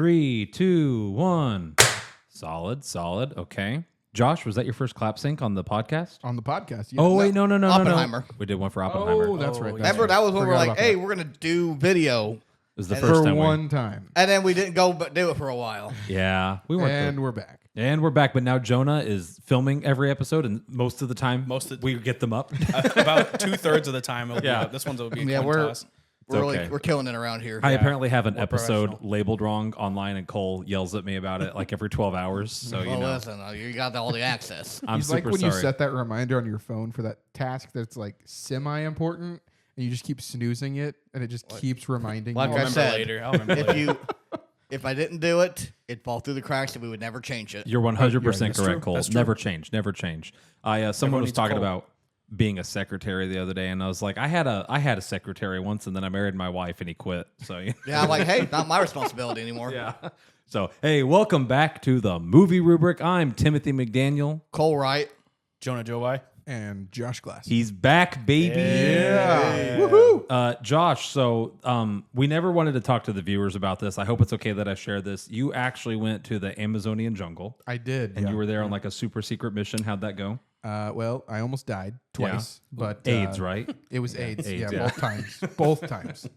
3, 2, 1. Solid. Okay. Josh, was that your first clap sync on the podcast? On the podcast. Yeah. Oh, wait, no. Oppenheimer. We did one for Oppenheimer. Oh, that's right. Remember, that was when we were Forgot like, about hey, that. we're going to do video. It was the And first For time. one time. And then we didn't go but do it for a while. Yeah. We weren't And there. we're back. And we're back, but now Jonah is filming every episode, and most of the time, we get them up. About 2/3 of the time. It'll be Yeah. up. This one's will be a Yeah, coin toss. okay. We're killing it around here. I apparently have an we're episode professional. labeled wrong online, and Cole yells at me about it like every 12 hours. So, you Well, know, listen, you got all the access. I'm He's like super when sorry. you set that reminder on your phone for that task that's like semi-important, and you just keep snoozing it, and it just keeps reminding Like you. I I'll said, remember later. I'll remember later. If I didn't do it, it'd fall through the cracks and we would never change it. You're 100% that's correct, true. Cole. That's true. Never change. Someone Everyone was needs a talking Cole. about being a secretary the other day, and I was like, I had a secretary once, and then I married my wife, and he quit. So Yeah, I'm like, hey, not my responsibility anymore. yeah. So hey, welcome back to the movie rubric. I'm Timothy McDaniel. Cole Wright. Jonah Jovi. And Josh Glass. He's back, baby. Yeah. Woohoo. Josh, so we never wanted to talk to the viewers about this. I hope it's okay that I share this. You actually went to the Amazonian jungle, I did. and yeah. you were there on like a super secret mission. How'd that go? Well, I almost died twice, but AIDS, right? It was AIDS. AIDS, Yeah, yeah. both times. Both times.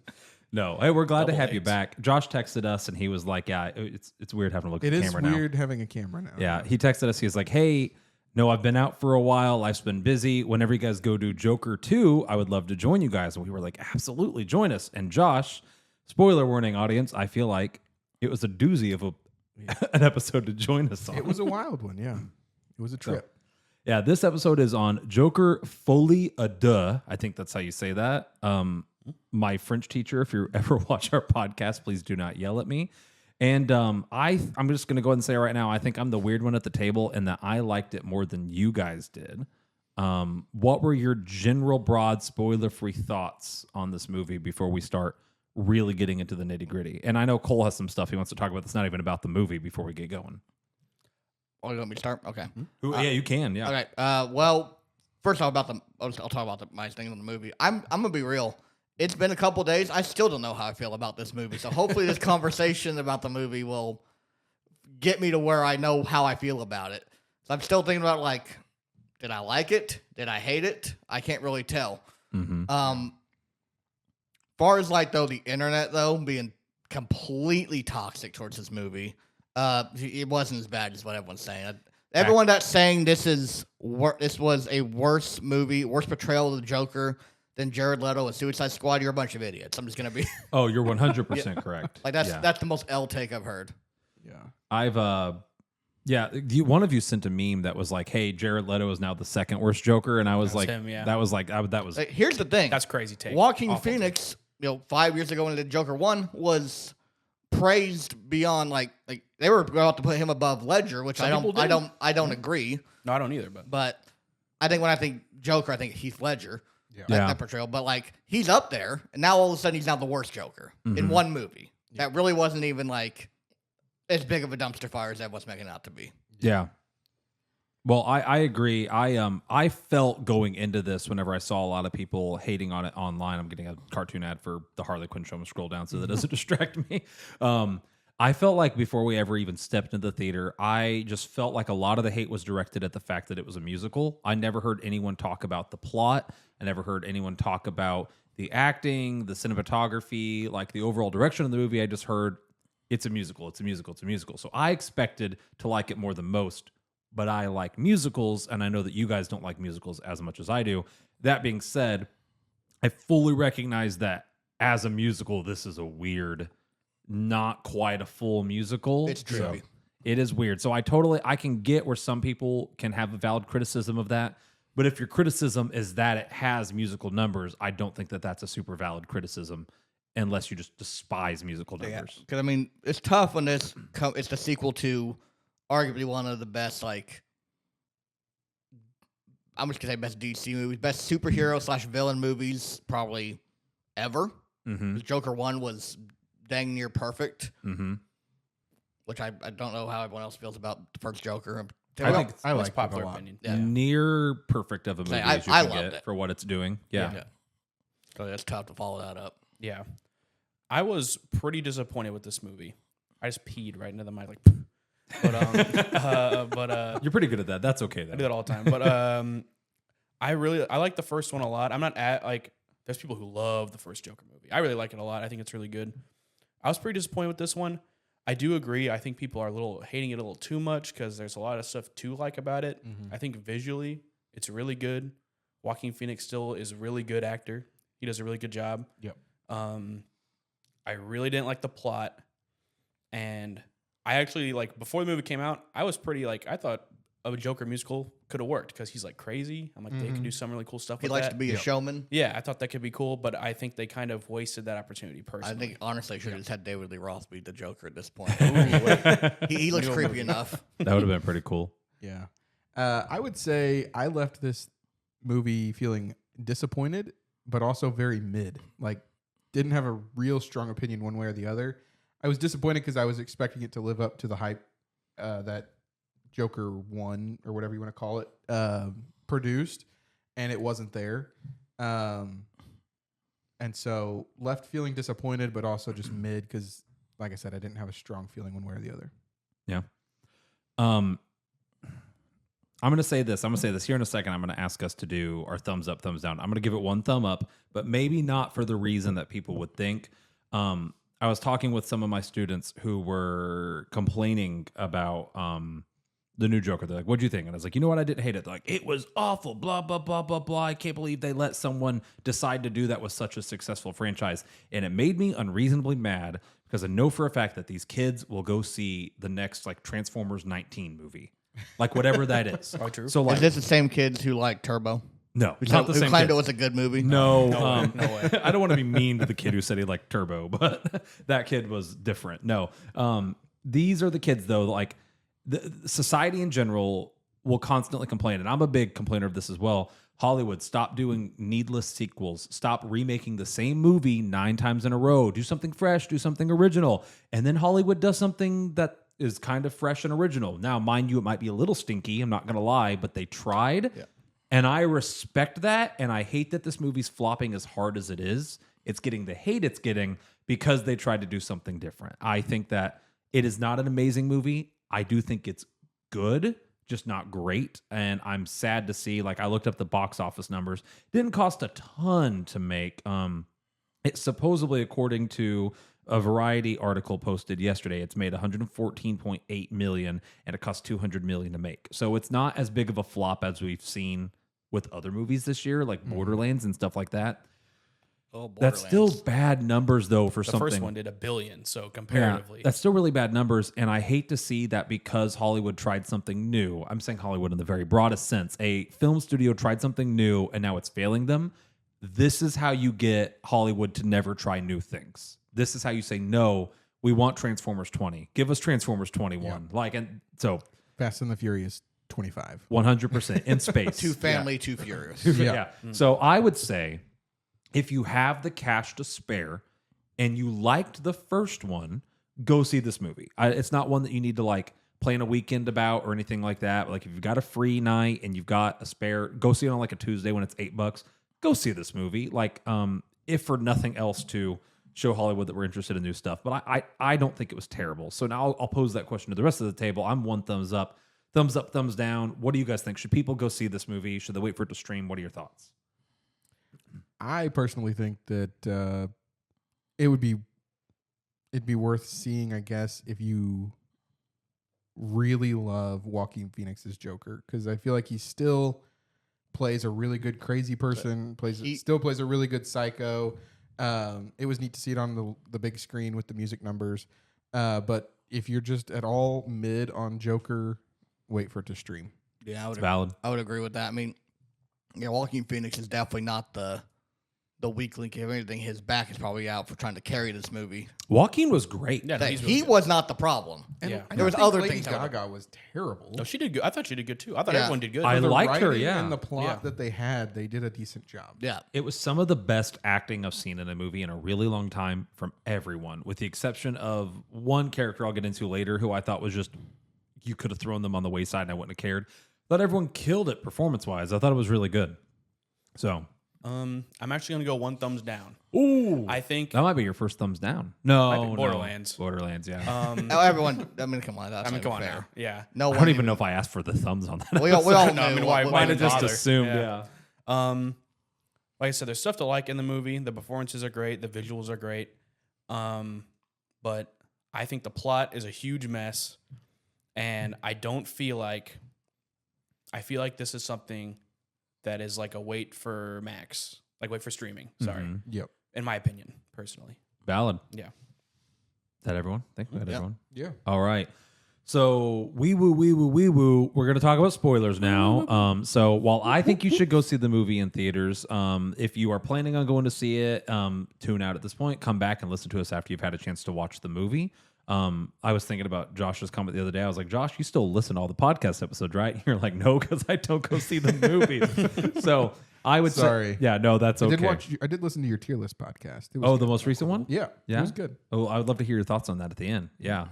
No. Hey, we're glad to Double have you AIDS. back. Josh texted us, and he was like, "Yeah, it's weird having to look It at the is camera weird having a camera now. now." Yeah, he texted us. He was like, "Hey, no, I've been out for a while. Life's been busy. Whenever you guys go do Joker 2, I would love to join you guys." And we were like, "Absolutely, join us." And Josh, spoiler warning, audience, I feel like it was a doozy of an episode to join us on. It was a wild one. Yeah. It was a trip. Yeah, this episode is on Joker Folie, Deux. I think that's how you say that. My French teacher, if you ever watch our podcast, please do not yell at me. And I'm just going to go ahead and say right now, I think I'm the weird one at the table and that I liked it more than you guys did. What were your general, broad, spoiler-free thoughts on this movie before we start really getting into the nitty-gritty? And I know Cole has some stuff he wants to talk about that's not even about the movie before we get going. Oh, you want me to start? Okay. Yeah, you can. Yeah. Okay. Well, first off, I'll talk about my thing on the movie. I'm gonna be real. It's been a couple days. I still don't know how I feel about this movie. So hopefully, this conversation about the movie will get me to where I know how I feel about it. So I'm still thinking about like, did I like it? Did I hate it? I can't really tell. Far as like though the internet though being completely toxic towards this movie, it wasn't as bad as what everyone's saying. Everyone that's saying this was a worse movie, worse portrayal of the Joker than Jared Leto and Suicide Squad, you're a bunch of idiots. I'm just gonna be Oh, you're 100% correct. like that's Yeah. that's the most L take I've heard. Yeah. I've one of you sent a meme that was like, "Hey, Jared Leto is now the second worst Joker," and I was That's like, him, yeah. that was like, that was Like, here's the thing. That's crazy take. Joaquin Awful Phoenix, 5 years ago when they did Joker 1 was praised beyond like they were about to put him above Ledger, which Some people I did. don't agree. take. No, I don't either. But But when I think Joker, I think Heath Ledger. Yeah. That portrayal. But like he's up there, and now all of a sudden he's now the worst Joker in one movie. That really wasn't even like as big of a dumpster fire as everyone's making it out to be. yeah. Well, I agree. I felt going into this whenever I saw a lot of people hating on it online. I'm getting a cartoon ad for the Harley Quinn show. I'm gonna scroll down so that doesn't distract me. I felt like before we ever even stepped into the theater, I just felt like a lot of the hate was directed at the fact that it was a musical. I never heard anyone talk about the plot. I never heard anyone talk about the acting, the cinematography, like the overall direction of the movie. I just heard it's a musical, it's a musical, it's a musical. So I expected to like it more than most, but I like musicals, and I know that you guys don't like musicals as much as I do. That being said, I fully recognize that as a musical, this is a weird, not quite a full musical. It's true. So it is weird. So I can get where some people can have a valid criticism of that. But if your criticism is that it has musical numbers, I don't think that that's a super valid criticism unless you just despise musical numbers. Because I mean, it's tough when it's the sequel to arguably one of the best I'm just gonna say best DC movies, best superhero / villain movies probably ever. Mm-hmm. Joker 1 was dang near perfect, Mm-hmm. which I don't know how everyone else feels about the first Joker. I think I that's like popular it a lot. opinion. Yeah. near perfect of a movie I as you loved can get it. for what it's doing. Yeah. Yeah. So it's tough to follow that up. Yeah. I was pretty disappointed with this movie. I just peed right into the mic, like. But You're pretty good at that. That's okay I do then. that all the time. But I like the first one a lot. I'm not at like there's people who love the first Joker movie. I really like it a lot. I think it's really good. I was pretty disappointed with this one. I do agree. I think people are a little hating it a little too much because there's a lot of stuff to like about it. I think visually it's really good. Joaquin Phoenix still is a really good actor. He does a really good job. Yep. I really didn't like the plot, and I actually like before the movie came out, I was pretty like I thought a Joker musical could have worked because he's like crazy. I'm like they could do some really cool stuff. He with likes that. to be a showman. Yeah, I thought that could be cool, but I think they kind of wasted that opportunity I personally. think honestly, should have just had David Lee Roth be the Joker at this point. he looks creepy enough. That would have been pretty cool. Yeah. I would say I left this movie feeling disappointed, but also very mid. Like, didn't have a real strong opinion one way or the other. I was disappointed because I was expecting it to live up to the hype that Joker 1 or whatever you want to call it produced, and it wasn't there. And so left feeling disappointed, but also just mid because, like I said, I didn't have a strong feeling one way or the other. Yeah. I'm going to say this. Here in a second. I'm going to ask us to do our thumbs up, thumbs down. I'm going to give it one thumb up, but maybe not for the reason that people would think. I was talking with some of my students who were complaining about the new Joker. They're like, what'd you think? And I was like, you know what? I didn't hate it. They're like, it was awful, blah, blah, blah, blah, blah. I can't believe they let someone decide to do that with such a successful franchise. And it made me unreasonably mad because I know for a fact that these kids will go see the next like Transformers 19 movie. Like whatever that is. Oh, true. So like, Is this the same kids who like Turbo? no, Who, not the who same claimed kids. it was a good movie? No, No way. I don't want to be mean to the kid who said he liked Turbo, but that kid was different. No, these are the kids though. Like the society in general will constantly complain, and I'm a big complainer of this as well. Hollywood, stop doing needless sequels. Stop remaking the same movie 9 times in a row. Do something fresh. Do something original. And then Hollywood does something that is kind of fresh and original. Now, mind you, it might be a little stinky. I'm not going to lie, but they tried. Yeah. And I respect that, and I hate that this movie's flopping as hard as it is. It's getting the hate it's getting because they tried to do something different. I think that it is not an amazing movie. I do think it's good, just not great. And I'm sad to see, like I looked up the box office numbers. It didn't cost a ton to make. It's supposedly, according to a Variety article posted yesterday, it's made $114.8 million, and it cost $200 million to make. So it's not as big of a flop as we've seen with other movies this year, like Borderlands and stuff like that. Oh, that's still bad numbers, though, for something. The first one did $1 billion, so comparatively. Yeah, that's still really bad numbers, and I hate to see that because Hollywood tried something new. I'm saying Hollywood in the very broadest sense. A film studio tried something new, and now it's failing them. This is how you get Hollywood to never try new things. This is how you say, no, we want Transformers 20. Give us Transformers 21. Yeah. Like, and so Fast and the Furious 25. 100% in space. Too family, too furious. Yeah. So I would say if you have the cash to spare and you liked the first one, go see this movie. It's not one that you need to like plan a weekend about or anything like that. Like if you've got a free night and you've got a spare, go see it on like a Tuesday when it's $8. Go see this movie. Like, if for nothing else to show Hollywood that we're interested in new stuff. But I don't think it was terrible. So now I'll pose that question to the rest of the table. I'm one thumbs up, thumbs down. What do you guys think? Should people go see this movie? Should they wait for it to stream? What are your thoughts? I personally think that it'd be worth seeing, I guess, if you really love Joaquin Phoenix's Joker, because I feel like he still plays a really good crazy person, still plays a really good psycho. It was neat to see it on the big screen with the music numbers. But if you're just at all mid on Joker, wait for it to stream. Yeah, valid. I would agree with that. I mean, yeah, Joaquin Phoenix is definitely not the weak link. If anything, his back is probably out for trying to carry this movie. Joaquin was great. Yeah, he was not the problem. And yeah. There was other Lady things. Gaga was terrible. No, she did good. I thought she did good too. I thought Yeah. everyone did good. I The liked her, writing yeah. and the plot Yeah. that they had, they did a decent job. Yeah. It was some of the best acting I've seen in a movie in a really long time from everyone, with the exception of one character I'll get into later who I thought was just, you could have thrown them on the wayside and I wouldn't have cared. But everyone killed it performance-wise. I thought it was really good. So I'm actually gonna go 1 thumbs down. Ooh, I think that might be your first thumbs down. No, Might be no. Borderlands. Borderlands, yeah. Oh, everyone. I mean, come on. That's I mean, not come on fair. now. Yeah. No I one don't even know if I asked for the thumbs on that. We all episode. knew. No, I mean, why Might have just bother? assumed, Yeah. yeah. Like I said, there's stuff to like in the movie. The performances are great. The visuals are great. But I think the plot is a huge mess, and I feel like this is something that is like a wait for Max, like wait for streaming. Sorry, Yep. in my opinion, personally. Valid. Yeah. Is that everyone? I think we got Yep. everyone. Yeah. All right. So wee woo. We're gonna talk about spoilers now. So while I think you should go see the movie in theaters, if you are planning on going to see it, tune out at this point. Come back and listen to us after you've had a chance to watch the movie. I was thinking about Josh's comment the other day. I was like, Josh, you still listen to all the podcast episodes, right? You're like, no, because I don't go see the movie. So I would Sorry. say, yeah, no, that's okay. I did listen to your tier list podcast. It was Oh, good. the most recent one? Yeah. Yeah? It was good. Oh, I would love to hear your thoughts on that at the end. Yeah,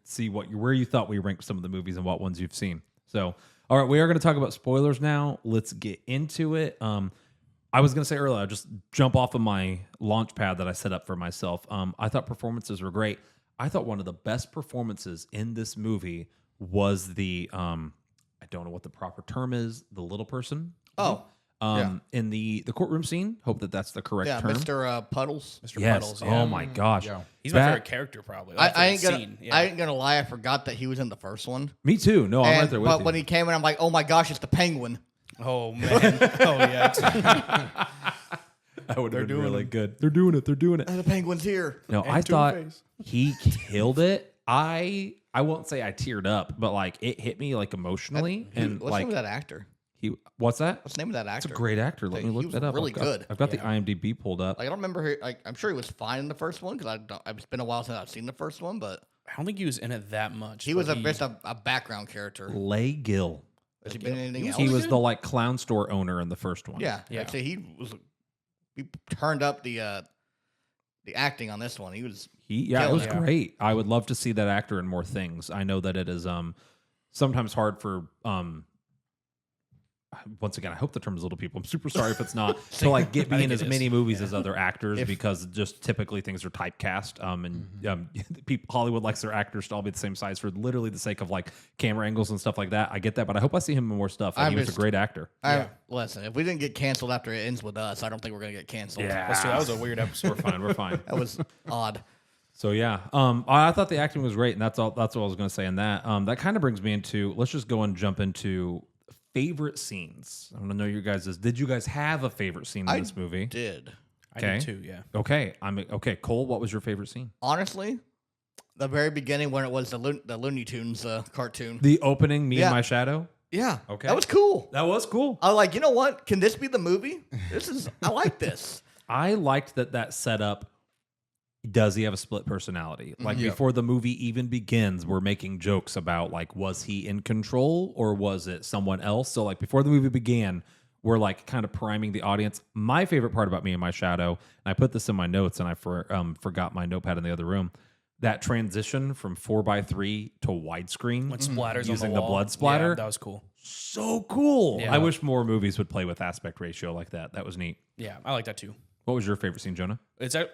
see where you thought we ranked some of the movies and what ones you've seen. So, all right, we are going to talk about spoilers now. Let's get into it. I was going to say earlier, I'll just jump off of my launch pad that I set up for myself. I thought performances were great. I thought one of the best performances in this movie was the I don't know what the proper term is, the little person. Oh, In the courtroom scene. Hope that's the correct yeah, term. Mr. Puddles. Mr. Yes. Puddles. Yeah. Oh my gosh. Yeah. He's my That- favorite character, probably. I ain't gonna. Scene. Yeah. I ain't gonna lie. I forgot that he was in the first one. Me too. No, I'm right there with but you. when he came in, I'm like, oh my gosh, it's the Penguin. Oh man. Oh yeah. That would have been doing really it. good. They're doing it. They're doing it. The Penguin's here. No, And I thought Two-Face. he killed it. I won't say I teared up, but like it hit me like emotionally and What's the like name of that actor? what's that? What's the name of that actor? It's a great actor. Let Like, me he look was that up. really I've got, good. I've got the IMDb pulled up. Like I don't remember. Like I'm sure he was fine in the first one because it's been a while since I've seen the first one, but I don't think he was in it that much. he but was just a background character. Lay Gill. Has he been in anything else? He was the like clown store owner in the first one. Yeah, Yeah. I'd say he turned up the acting on this one. He was It was Yeah. great. I would love to see that actor in more things. I know that it is sometimes hard for once again, I hope the term is little people. I'm super sorry if it's not to like get I me in think as it many is. movies as other actors If- because just typically things are typecast. People Hollywood likes their actors to all be the same size for literally the sake of like camera angles and stuff like that. I get that, but I hope I see him in more stuff. Like, I'm he was a just- great actor. Listen, if we didn't get canceled after it ends with us, I don't think we're gonna get canceled. That's true. That was a weird episode. We're fine. We're fine. That was odd. So yeah, I thought the acting was great, and that's all. That's what I was going to say on that. That kind of brings me into let's just go and jump into favorite scenes. I want to know your guys'. Did you guys have a favorite scene in this movie? Did I Okay. did too. Yeah. Okay, okay. Cole, what was your favorite scene? honestly, the very beginning when it was the Looney Tunes cartoon. The opening, Me Yeah. and My Shadow. Yeah, Okay. that was cool. That was cool. I was like, you know what? Can this be the movie? I like this. I liked that setup. Does he have a split personality? Like Yeah. before the movie even begins, we're making jokes about like, was he in control or was it someone else? So like before the movie began, we're like kind of priming the audience. My favorite part about Me and My Shadow, and I put this in my notes and I forgot my notepad in the other room. That transition from 4:3 to widescreen When splatters using on the wall. blood splatter. Yeah, that was cool. So cool. Yeah. I wish more movies would play with aspect ratio like that. That was neat. Yeah, I like that too. What was your favorite scene, Jonah? It's like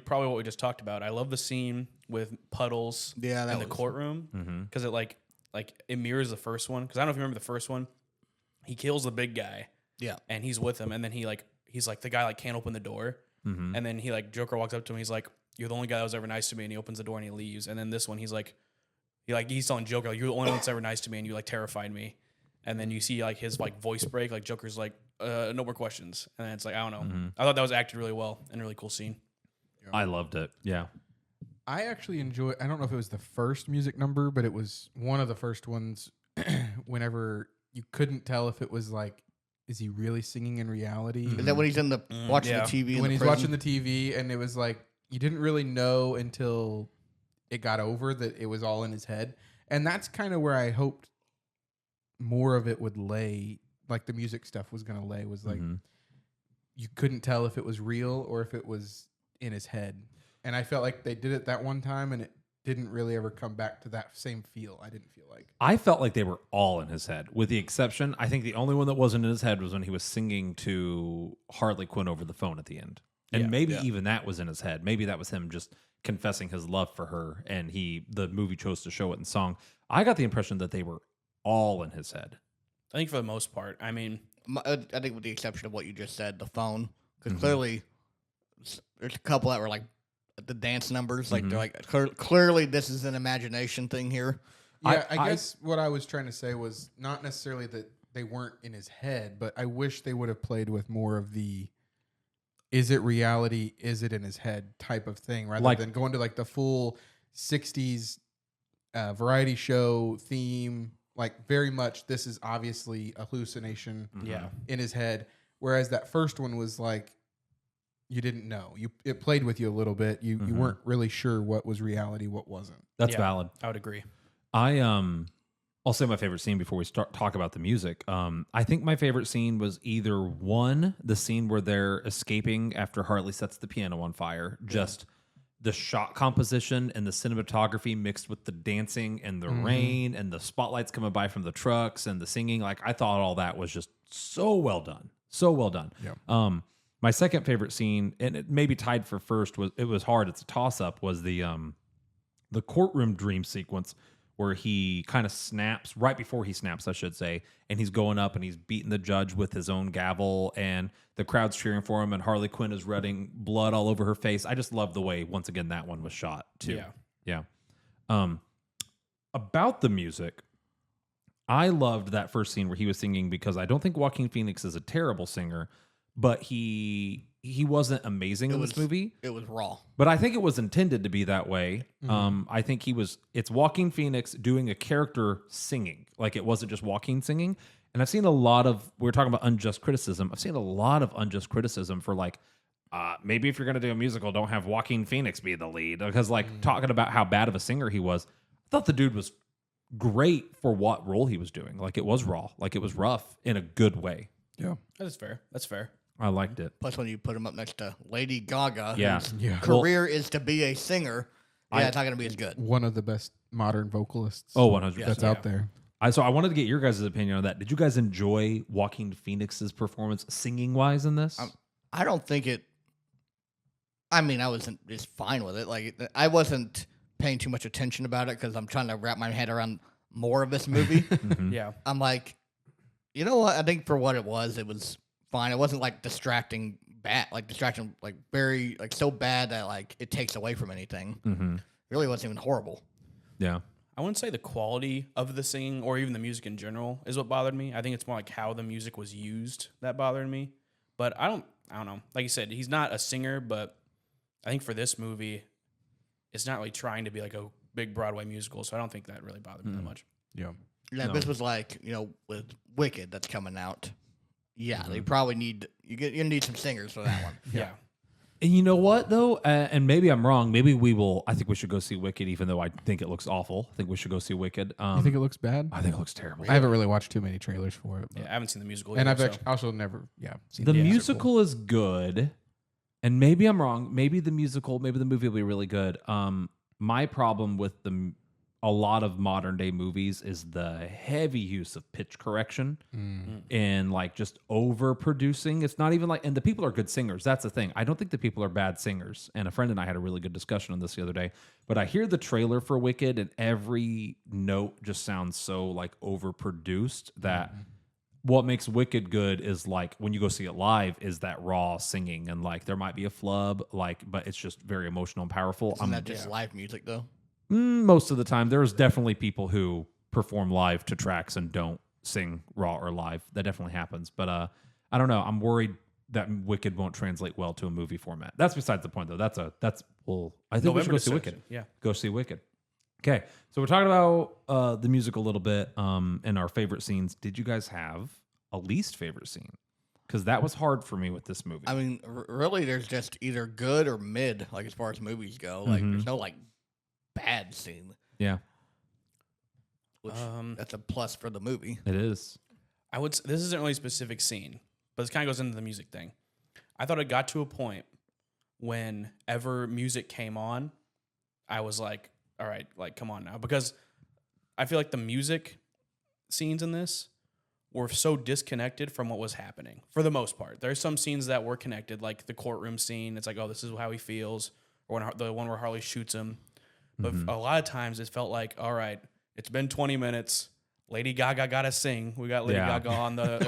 probably what we just talked about. I love the scene with Puddles Yeah, that in the was- courtroom because it like it mirrors the first one. Because I don't know if you remember the first one. He kills the big guy Yeah, and he's with him, and then he's like the guy like can't open the door, and then he like Joker walks up to him. He's like, "You're the only guy that was ever nice to me," and he opens the door and he leaves. And then this one, he's telling Joker, like, "You're the only one that's ever nice to me, and you like terrified me." And then you see like his like voice break, like Joker's like, "No more questions," and then it's like I don't know. I thought that was acted really well and a really cool scene. I loved it. Yeah. I actually enjoy. I don't know if it was the first music number, but it was one of the first ones. Whenever you couldn't tell if it was like, is he really singing in reality? is that when he's in the watching yeah. the TV? in When the he's prison? watching the TV, and it was like you didn't really know until it got over that it was all in his head, and that's kind of where I hoped more of it would lay. Like the music stuff was going to lay was like you couldn't tell if it was real or if it was in his head, and I felt like they did it that one time, and it didn't really ever come back to that same feel. I didn't feel like. I felt like they were all in his head, with the exception. I think the only one that wasn't in his head was when he was singing to Harley Quinn over the phone at the end. And Yeah, maybe even that was in his head. Maybe that was him just confessing his love for her, and the movie chose to show it in song. I got the impression that they were all in his head. I think for the most part. I mean, I think with the exception of what you just said, the phone, because clearly there's a couple that were like the dance numbers, like they're like clearly this is an imagination thing here. Yeah, I guess what I was trying to say was not necessarily that they weren't in his head, but I wish they would have played with more of the is it reality, is it in his head type of thing, rather than going to like the full 60s variety show theme. Like very much this is obviously a hallucination in his head. Whereas that first one was like you didn't know. It played with you a little bit. You weren't really sure what was reality, what wasn't. That's valid. I would agree. I'll say my favorite scene before we talk about the music. I think my favorite scene was either one, the scene where they're escaping after Harley sets the piano on fire, just the shot composition and the cinematography mixed with the dancing and the rain and the spotlights coming by from the trucks and the singing. Like I thought all that was just so well done. So well done. Yeah. My second favorite scene, and it maybe tied for first, was hard. It's a toss-up, was the courtroom dream sequence where he kind of snaps, right before he snaps, I should say, and he's going up and he's beating the judge with his own gavel, and the crowd's cheering for him, and Harley Quinn is running blood all over her face. I just love the way, once again, that one was shot, too. Yeah. About the music, I loved that first scene where he was singing because I don't think Joaquin Phoenix is a terrible singer, but he wasn't amazing in this movie. It was raw. But I think it was intended to be that way. I think it's Joaquin Phoenix doing a character singing. Like it wasn't just Joaquin singing. And I've seen a lot of, we were talking about unjust criticism. I've seen a lot of unjust criticism for like, maybe if you're going to do a musical, don't have Joaquin Phoenix be the lead. Because like talking about how bad of a singer he was, I thought the dude was great for what role he was doing. Like it was raw. Like it was rough in a good way. Yeah. That's fair. That's fair. I liked it. Plus, when you put him up next to Lady Gaga, Yeah. whose career is to be a singer, it's not going to be as good. One of the best modern vocalists. Oh, 100%. that's out there. So I wanted to get your guys' opinion on that. Did you guys enjoy Joaquin Phoenix's performance singing wise in this? I don't think it. I mean, I wasn't just fine with it. Like, I wasn't paying too much attention about it because I'm trying to wrap my head around more of this movie. Yeah. I'm like, you know what? I think for what it was fine. It wasn't like distracting, like very like so bad that like it takes away from anything. It really wasn't even horrible. Yeah. I wouldn't say the quality of the singing or even the music in general is what bothered me. I think it's more like how the music was used that bothered me. But I don't know. Like you said, he's not a singer, but I think for this movie, it's not really trying to be like a big Broadway musical, so I don't think that really bothered me that much. Yeah. Yeah, this was like, with Wicked that's coming out. Yeah, they probably need you need some singers for that one. Yeah. And you know what, though? And maybe I'm wrong. Maybe we will. I think we should go see Wicked, even though I think it looks awful. I think we should go see Wicked. You think it looks bad? I think it looks terrible. I haven't really watched too many trailers for it. Yeah, I haven't seen the musical And either, I've also never, seen The musical is good. And maybe I'm wrong. Maybe the movie will be really good. My problem with a lot of modern day movies is the heavy use of pitch correction and like just overproducing. It's not even like, and the people are good singers. That's the thing. I don't think the people are bad singers. And a friend and I had a really good discussion on this the other day. But I hear the trailer for Wicked and every note just sounds so like overproduced that what makes Wicked good is like when you go see it live is that raw singing and like there might be a flub, like, but it's just very emotional and powerful. Isn't that just live music though? Most of the time, there's definitely people who perform live to tracks and don't sing raw or live. That definitely happens. But I don't know. I'm worried that Wicked won't translate well to a movie format. That's besides the point, though. I think we should go see Wicked. Yeah. Go see Wicked. Okay, so we're talking about the music a little bit and our favorite scenes. Did you guys have a least favorite scene? Because that was hard for me with this movie. I mean, really, there's just either good or mid, like as far as movies go. Like, there's no like bad scene. Yeah, Which that's a plus for the movie. it is. This isn't really a specific scene, but this kind of goes into the music thing. I thought it got to a point whenever music came on, I was like, all right, like come on now, because I feel like the music scenes in this were so disconnected from what was happening for the most part. There's some scenes that were connected, like the courtroom scene. It's like, oh, this is how he feels, or the one where Harley shoots him. But a lot of times it felt like, all right, it's been 20 minutes. Lady Gaga got to sing. We got Lady Gaga on the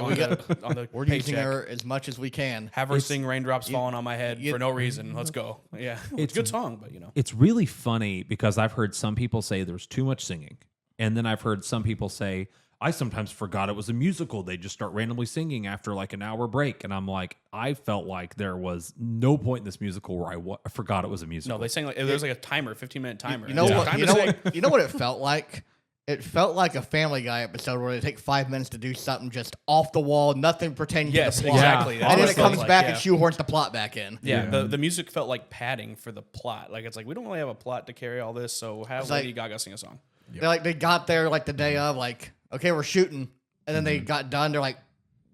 on the We're paycheck. using her as much as we can. Have her sing "Raindrops Falling on My Head" for no reason. Let's go. Yeah, it's a good song, but It's really funny because I've heard some people say there's too much singing. And then I've heard some people say, I sometimes forgot it was a musical. They just start randomly singing after like an hour break. And I'm like, I felt like there was no point in this musical where I forgot it was a musical. no, they sang like there's like a timer, 15-minute timer. You know Yeah. what? Time You to know sing. what? You know what it felt like. It felt like a Family Guy episode where they take 5 minutes to do something just off the wall, nothing pertaining Yes, to the plot. exactly. Yeah. That's And then what it comes felt back like, and shoehorns the plot back in. Yeah, Yeah. the music felt like padding for the plot. Like it's like we don't really have a plot to carry all this, so have It's Lady like- Gaga sing a song. They're like they got there like the day of, like, okay, we're shooting, and then they got done. They're like,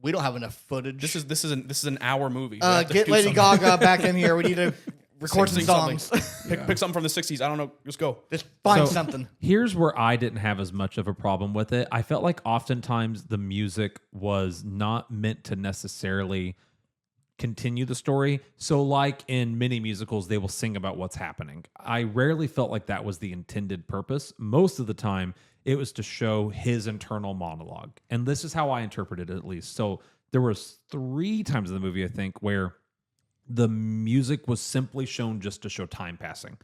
we don't have enough footage. This is an hour movie. We have to Get do Lady something. Gaga back in here. We need to record some Sing something. songs. Pick something from the 60s. I don't know. Just go. Just find So- something. Here's where I didn't have as much of a problem with it. I felt like oftentimes the music was not meant to necessarily continue the story. So like in many musicals, they will sing about what's happening. I rarely felt like that was the intended purpose. Most of the time, it was to show his internal monologue. And this is how I interpreted it, at least. So there was 3 times in the movie, I think, where the music was simply shown just to show time passing.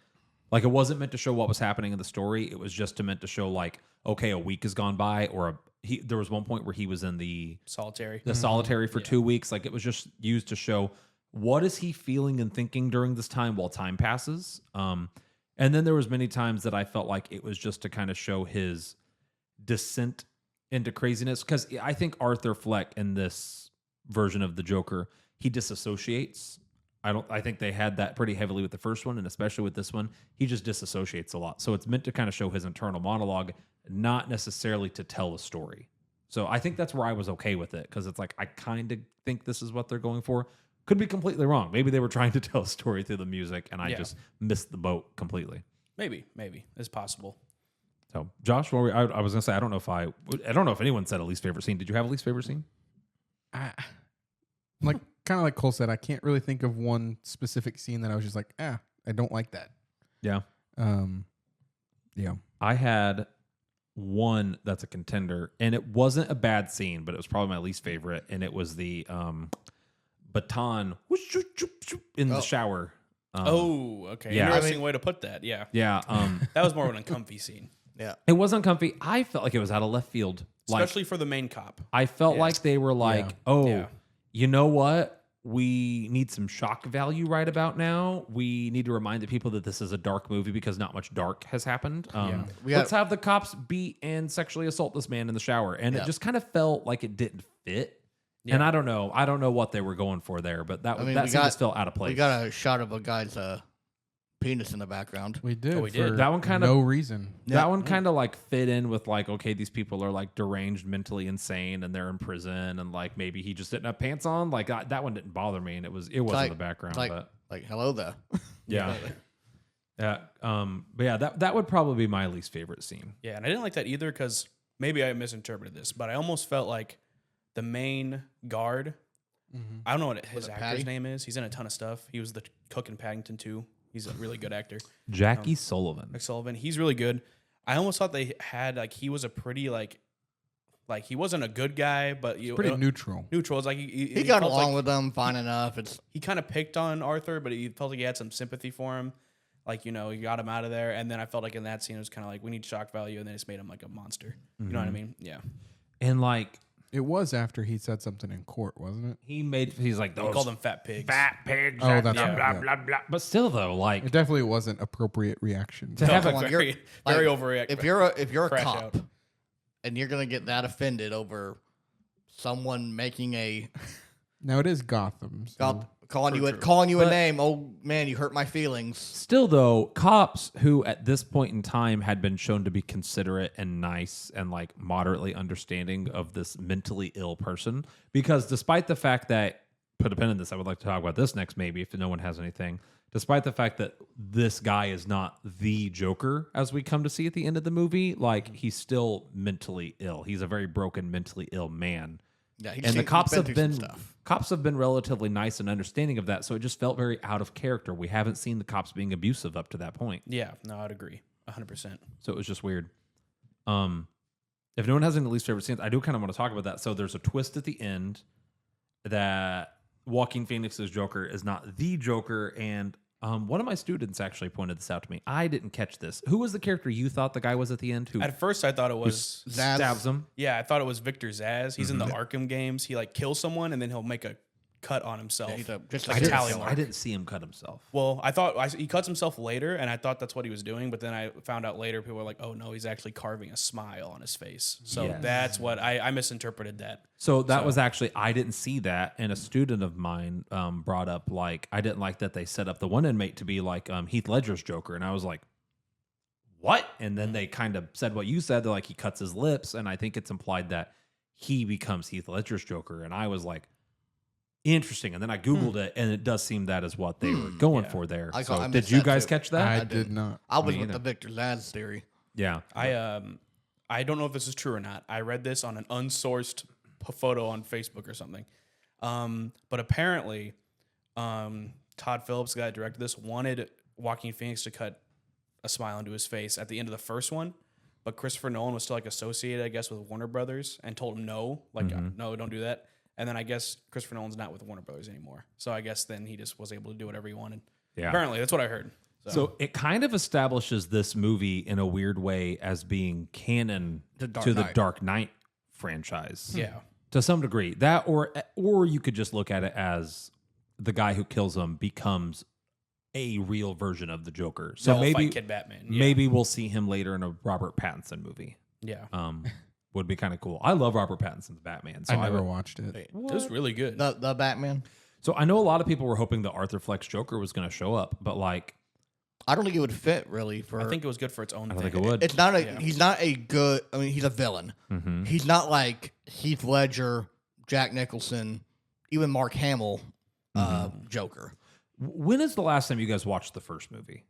Like it wasn't meant to show what was happening in the story. It was just meant to show like, okay, a week has gone by, or there was one point where he was in the Solitary. solitary for 2 weeks. Like it was just used to show what is he feeling and thinking during this time while time passes. And then there was many times that I felt like it was just to kind of show his descent into craziness. Because I think Arthur Fleck in this version of the Joker, he disassociates. I think they had that pretty heavily with the first one, and especially with this one, he just disassociates a lot. So it's meant to kind of show his internal monologue, not necessarily to tell a story. So I think that's where I was okay with it, because it's like I kind of think this is what they're going for. Could be completely wrong. Maybe they were trying to tell a story through the music, and I just missed the boat completely. Maybe it's possible. So Josh, I was gonna say I don't know if anyone said a least favorite scene. Did you have a least favorite scene? Like kind of like Cole said, I can't really think of one specific scene that I was just like, I don't like that. Yeah. Yeah. I had one that's a contender, and it wasn't a bad scene, but it was probably my least favorite, and it was the baton in the shower. Okay. yeah. Interesting way to put that. Yeah. Yeah. That was more of an uncomfy scene, Yeah. It wasn't comfy. I felt like it was out of left field. Like especially for the main cop. I felt like they were like, Yeah. you know what? We need some shock value right about now. We need to remind the people that this is a dark movie because not much dark has happened. Let's have the cops beat and sexually assault this man in the shower. And it just kind of felt like it didn't fit. Yeah. And I don't know what they were going for there, but that scene just felt out of place. We got a shot of a guy's penis in the background. We did. we did. For That one kind no of reason. That one kind of like fit in with like, okay, these people are like deranged, mentally insane, and they're in prison, and like maybe he just didn't have pants on. Like that one didn't bother me, and it wasn't like- the background, Like, but like hello there. yeah, yeah. But yeah, that would probably be my least favorite scene. Yeah, and I didn't like that either because maybe I misinterpreted this, but I almost felt like the main guard. I don't know what his it actor's Patty? name is. He's in a ton of stuff. He was the cook in Paddington 2. He's a really good actor. Jackie Sullivan. Mike Sullivan. He's really good. I almost thought they had like he was a pretty like he wasn't a good guy, but Pretty neutral. neutral. It's like he He got felt along like with them fine enough. It's he kind of picked on Arthur, but he felt like he had some sympathy for him. Like, you know, he got him out of there. And then I felt like in that scene, it was kind of like, we need shock value. And they just made him like a monster. You know what I mean? Yeah. And like It was after he said something in court, wasn't it? he's like He those called them fat pigs. fat pigs. Oh, that's blah, right, blah, yeah. blah, blah. But still though, like It definitely wasn't appropriate reaction. to have come a on, very, you're- very like, overreact. if you're a Crash cop out. and you're gonna get that offended over someone making a Now it is Gotham. So calling you But- a name. Oh man, you hurt my feelings. Still, though, cops who at this point in time had been shown to be considerate and nice and like moderately understanding of this mentally ill person, because despite the fact that put a pin in this. I would like to talk about this next, maybe, if no one has anything. Despite the fact that this guy is not the Joker, as we come to see at the end of the movie, like, he's still mentally ill. He's a very broken, mentally ill man. Yeah, And the cops have through some been stuff. cops have been relatively nice and understanding of that, so it just felt very out of character. We haven't seen the cops being abusive up to that point, Yeah, no, I'd agree 100%. so it was just weird. If no one has any least favorite scenes, I do kind of want to talk about that. So there's a twist at the end that Joaquin Phoenix's Joker is not the Joker, and one of my students actually pointed this out to me. I didn't catch this. Who was the character you thought the guy was at the end? Who At first, I thought it was Zaz. stabs him? Yeah, I thought it was Victor Zaz. He's in the Arkham games. He like kills someone and then he'll make a cut on himself. Yeah, he's just like like a a tally killer. mark. I didn't see him cut himself. Well, he cuts himself later, and I thought that's what he was doing. But then I found out later, people were like, "Oh no, he's actually carving a smile on his face." So Yes. that's what I misinterpreted that. So that was actually, I didn't see that, and a student of mine brought up, like, I didn't like that they set up the one inmate to be like Heath Ledger's Joker, and I was like, what? And then they kind of said what you said, they're like, he cuts his lips, and I think it's implied that he becomes Heath Ledger's Joker, and I was like, interesting. And then I Googled it, and it does seem that is what they were going for there. I So missed did you that guys too. catch that? I I did didn't. not. I was Me with either. the Victor Zaz theory. Yeah. I don't know if this is true or not. I read this on an unsourced photo on Facebook or something. But apparently, Todd Phillips, the guy that directed this, wanted Joaquin Phoenix to cut a smile into his face at the end of the first one. But Christopher Nolan was still like associated, I guess, with Warner Brothers and told him no, like, no, don't do that. And then I guess Christopher Nolan's not with Warner Brothers anymore. So I guess then he just was able to do whatever he wanted. Yeah. Apparently, that's what I heard. So it kind of establishes this movie in a weird way as being canon The Dark to the Knight. Dark Knight franchise. Yeah. To some degree. That or you could just look at it as the guy who kills him becomes a real version of the Joker. So They'll maybe fight Kid Batman. Yeah. maybe we'll see him later in a Robert Pattinson movie. Yeah. Would be kind of cool. I love Robert Pattinson's Batman. So I never would- watched it. It was really good. The Batman. So I know a lot of people were hoping the Arthur Fleck's Joker was going to show up, but like I don't think it would fit really for. I think it was good for its own I thing. don't think it would. it's not a. Yeah. He's not a good. I mean, he's a villain. Mm-hmm. He's not like Heath Ledger, Jack Nicholson, even Mark Hamill, Joker. When is the last time you guys watched the first movie?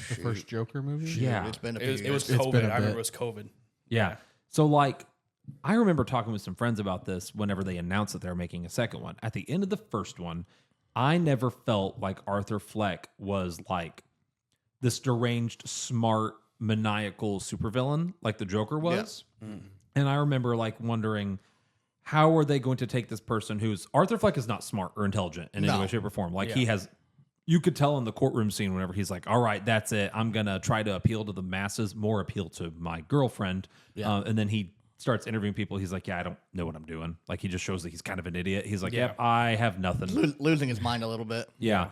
The first Joker movie? Yeah. It's been a few It was years. It's COVID. been a I remember bit. it was COVID. Yeah. So like I remember talking with some friends about this whenever they announced that they were making a second one. At the end of the first one, I never felt like Arthur Fleck was like this deranged, smart, maniacal supervillain like the Joker was. And I remember like wondering, how are they going to take this person who's Arthur Fleck is not smart or intelligent in any No. way, shape, or form. Like Yeah. he has, you could tell in the courtroom scene whenever he's like, all right, that's it. I'm going to try to appeal to the masses, more appeal to my girlfriend. Yeah. And then he starts interviewing people. He's like, yeah, I don't know what I'm doing. Like he just shows that he's kind of an idiot. He's like, Yeah. yep, I have nothing. Losing his mind a little bit. Yeah.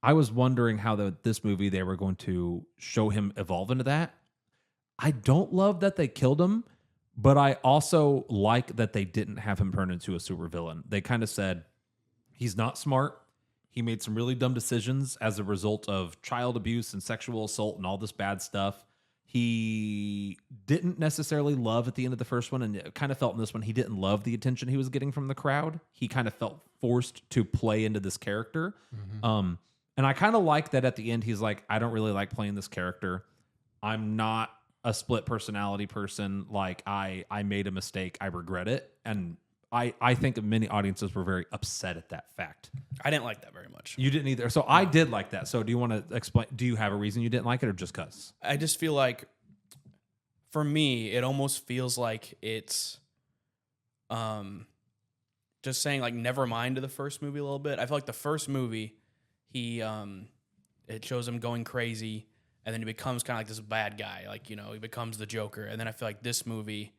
I was wondering how this movie they were going to show him evolve into that. I don't love that they killed him, but I also like that they didn't have him turn into a supervillain. They kind of said he's not smart. He made some really dumb decisions as a result of child abuse and sexual assault and all this bad stuff. He didn't necessarily love at the end of the first one, and it kind of felt in this one he didn't love the attention he was getting from the crowd. He kind of felt forced to play into this character. And I kind of like that at the end he's like, I don't really like playing this character. I'm not a split personality person. Like I made a mistake. I regret it. And I think many audiences were very upset at that fact. I didn't like that very much. You didn't either. So I did like that. So do you want to explain? Do you have a reason you didn't like it or just cuz? I just feel like, for me, it almost feels like it's, just saying like never mind to the first movie a little bit. I feel like the first movie, it shows him going crazy, and then he becomes kind of like this bad guy, like he becomes the Joker. And then I feel like this movie,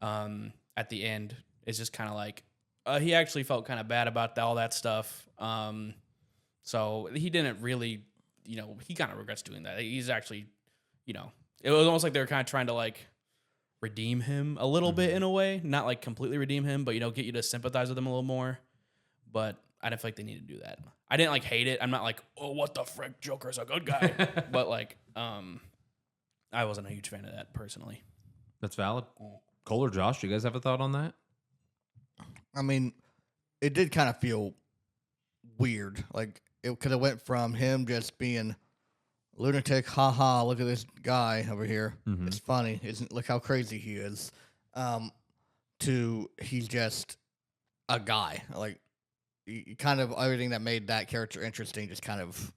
at the end, is just kind of like he actually felt kind of bad about all that stuff. So he didn't really, he kind of regrets doing that. He's actually, it was almost like they were kind of trying to like redeem him a little bit in a way, not like completely redeem him, but get you to sympathize with him a little more. But I didn't feel like they need to do that. I didn't like hate it. I'm not like, oh, what the frick, Joker's a good guy. But like, I wasn't a huge fan of that personally. That's valid. Cole or Josh, do you guys have a thought on that? I mean, it did kind of feel weird. Like, it could have went from him just being lunatic, haha, look at this guy over here. Mhm. It's funny. Isn't look how crazy he is. To he's just a guy. Like, kind of everything that made that character interesting just kind of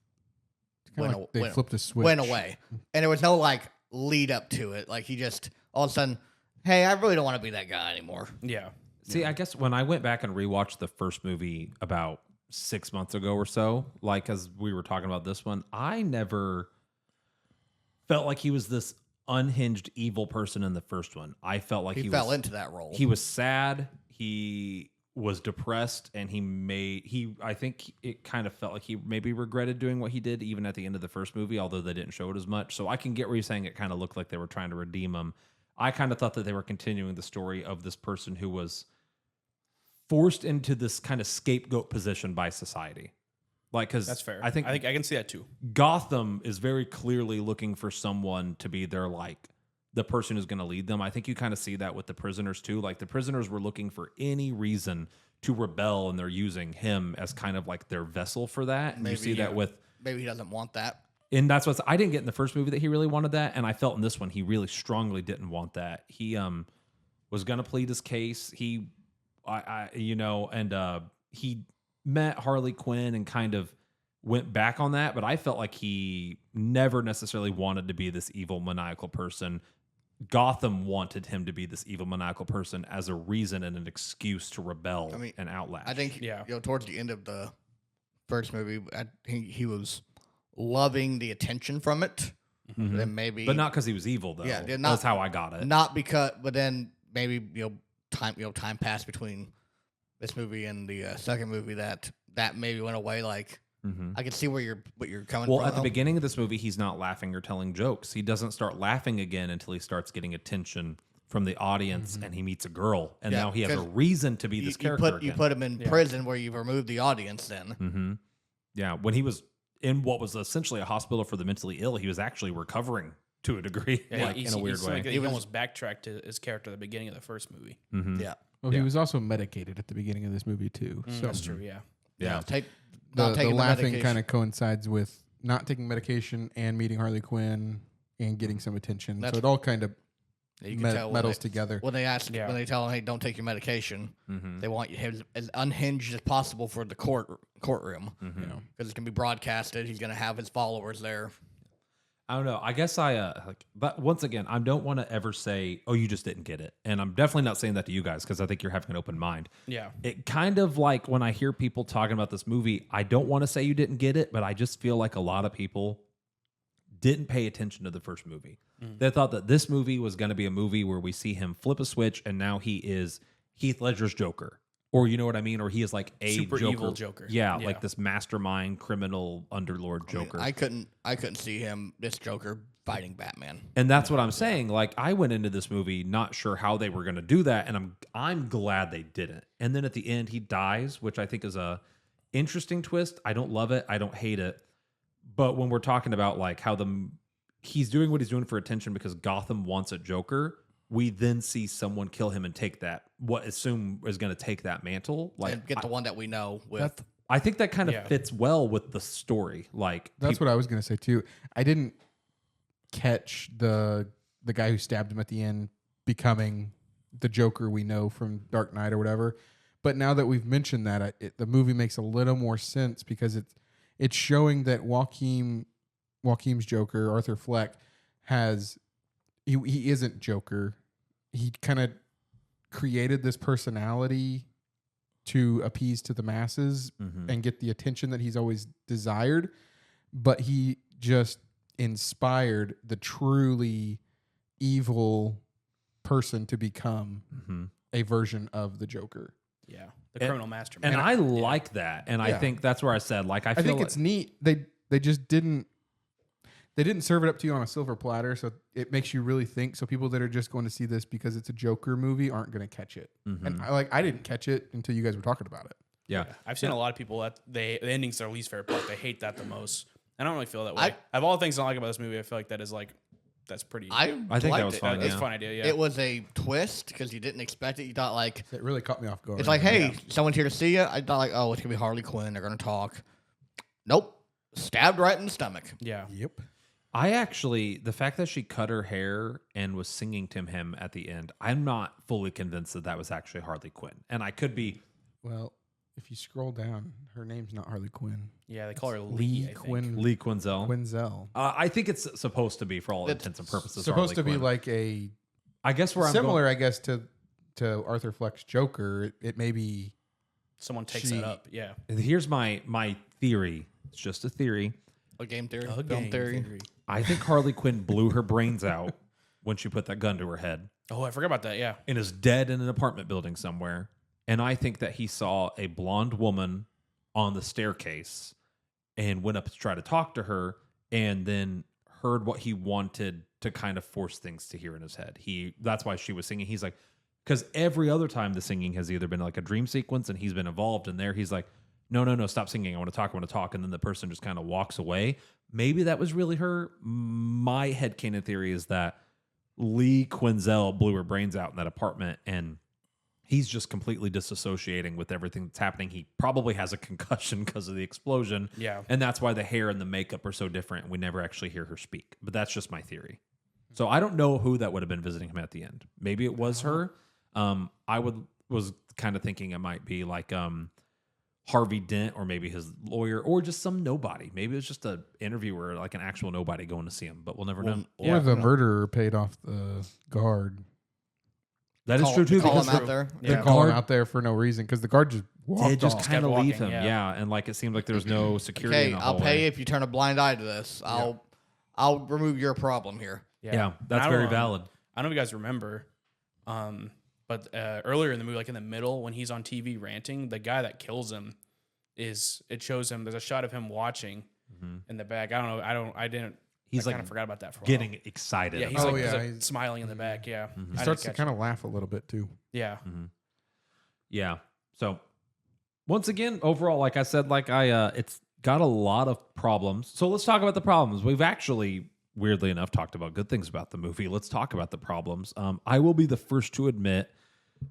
They flipped a switch. went away. And there was no like lead up to it. Like, he just all of a sudden, hey, I really don't want to be that guy anymore. Yeah. See, I guess when I went back and rewatched the first movie about 6 months ago or so, like as we were talking about this one, I never felt like he was this unhinged evil person in the first one. I felt like He fell into that role. He was sad. He was depressed, and I think it kind of felt like he maybe regretted doing what he did even at the end of the first movie, although they didn't show it as much. So I can get where you're saying it kind of looked like they were trying to redeem him. I kind of thought that they were continuing the story of this person who was forced into this kind of scapegoat position by society. Like, because That's fair. I think I can see that too. Gotham is very clearly looking for someone to be their, like, the person who's going to lead them. I think you kind of see that with the prisoners too. Like, the prisoners were looking for any reason to rebel, and they're using him as kind of like their vessel for that. And you see that with, maybe he doesn't want that. and that's what I didn't get in the first movie that he really wanted that, and I felt in this one he really strongly didn't want that. He was going to plead his case. He he met Harley Quinn and kind of went back on that, but I felt like he never necessarily wanted to be this evil maniacal person. Gotham wanted him to be this evil maniacal person as a reason and an excuse to rebel and outlash. I think Yeah. Towards the end of the first movie, I think he was loving the attention from it. Mhm. Then maybe, but not because he was evil though. Yeah, not- that's how I got it. not because. But then maybe time passed between this movie and the second movie that maybe went away. Like, Mhm. I can see what you're coming Well, from. at the beginning of this movie, he's not laughing or telling jokes. He doesn't start laughing again until he starts getting attention from the audience and he meets a girl. And Yeah, now he has a 'cause reason to be this character you again. put him in prison where you've removed the audience. Then Mm-hmm. Yeah, when he was in what was essentially a hospital for the mentally ill, he was actually recovering to a degree, Yeah, like in a weird way. Like he almost backtracked to his character at the beginning of the first movie. Mhm. yeah, Well, he was also medicated at the beginning of this movie too. So That's true. Yeah. Yeah. not the taking laughing medication. kind of coincides with not taking medication and meeting Harley Quinn and getting some attention. That's- So it all kind of You can tell when metals they- together. when they Yeah. when they tell him, hey, don't take your medication. Mhm. They want you as unhinged as possible for the courtroom Mhm. You know, because it's gonna be broadcasted. He's gonna have his followers there. I don't know. I guess but once again, I don't want to ever say, "Oh, you just didn't get it," and I'm definitely not saying that to you guys because I think you're having an open mind. Yeah. It kind of like when I hear people talking about this movie, I don't want to say you didn't get it, but I just feel like a lot of people didn't pay attention to the first movie. They thought that this movie was going to be a movie where we see him flip a switch and now he is Heath Ledger's Joker. Or you know what I mean? Or he is like a Super Joker. evil Joker. Yeah, Yeah. like this mastermind criminal underlord Joker. I couldn't see this Joker fighting Batman. And that's what I'm saying. Like, I went into this movie not sure how they were going to do that, and I'm glad they didn't. And then at the end, he dies, which I think is a interesting twist. I don't love it. I don't hate it. But when we're talking about like how he's doing what he's doing for attention because Gotham wants a Joker, we then see someone kill him and take that. What assume is going to take that mantle? Like, And get the one that we know with. I think that kind of Yeah. fits well with the story. Like, that's what I was going to say too. I didn't catch the guy who stabbed him at the end becoming the Joker we know from Dark Knight or whatever. But now that we've mentioned that, the movie makes a little more sense because it's showing that Joaquin's Joker, Arthur Fleck, he isn't Joker. He kind of created this personality to appease to the masses and get the attention that he's always desired, but he just inspired the truly evil person to become a version of the Joker. Yeah. The criminal mastermind. and I like that. And I Yeah. think that's where I said, like, I I feel think it's neat. They just didn't serve it up to you on a silver platter, so it makes you really think. So people that are just going to see this because it's a Joker movie aren't going to catch it. And I didn't catch it until you guys were talking about it. yeah. I've seen a lot of people that the ending's their least favorite part. They hate that the most. I don't really feel that way. I- Of all the things I don't like about this movie, I feel like that is like that's pretty. I think that liked was it. fun, it's yeah. a fun idea. Yeah. It was a twist because you didn't expect it. You thought like It really caught me off guard. it's like, hey, someone's here to see you. I thought like, oh, it's gonna be Harley Quinn. They're gonna talk. Nope, stabbed right in the stomach. yeah. Yep. I actually, the fact that she cut her hair and was singing to him at the end, I'm not fully convinced that that was actually Harley Quinn. And I could be. Well, if you scroll down, her name's not Harley Quinn. Yeah, they call her Lee. I think. Lee Quinzel. Quinzel. I think it's supposed to be, for all It's intents and purposes, Supposed Harley to be Quinn. like a I guess where similar, I guess, to Arthur Fleck's Joker. It may be. Someone takes She- that up. Yeah. Here's my theory. It's just a theory. A game theory, A film game theory. I think Harley Quinn blew her brains out when she put that gun to her head Oh, I forgot about that. Yeah. and is dead in an apartment building somewhere. And I think that he saw a blonde woman on the staircase and went up to try to talk to her and then heard what he wanted to kind of force things to hear in his head. That's why she was singing. He's like, because every other time the singing has either been like a dream sequence and he's been involved in there. He's like, no, stop singing. I want to talk. And then the person just kind of walks away. Maybe that was really her. My headcanon theory is that Lee Quinzel blew her brains out in that apartment and he's just completely disassociating with everything that's happening. He probably has a concussion because of the explosion. Yeah. And that's why the hair and the makeup are so different. And we never actually hear her speak. But that's just my theory. So I don't know who that would have been visiting him at the end. Maybe it was her. Was kind of thinking it might be like Harvey Dent or maybe his lawyer or just some nobody. Maybe it was just an interviewer, like an actual nobody going to see him. But we'll never know. Or the murderer paid off the guard. That is true too. Call Because him out there. They Yeah. call him guard- out there for no reason because the guard just walked They just off. kind of Kept leave walking, him, yeah. and like it seemed like there was no security. in Okay, the I'll hallway. pay you if you turn a blind eye to this. I'll remove your problem here. Yeah, that's I very don't- valid. I don't know if you guys remember, but earlier in the movie, like in the middle, when he's on TV ranting, the guy that kills him it shows him. There's a shot of him watching in the back. I don't know. I didn't. He's I like kind of forgot about that for a getting while. excited. Yeah, he's about Oh, like, it. he's yeah, like he's- smiling in the back. Yeah, He starts to kind of laugh a little bit too. Yeah, Yeah. So once again, overall, like I said, it's got a lot of problems. So let's talk about the problems. We've actually, weirdly enough, talked about good things about the movie. Let's talk about the problems. I will be the first to admit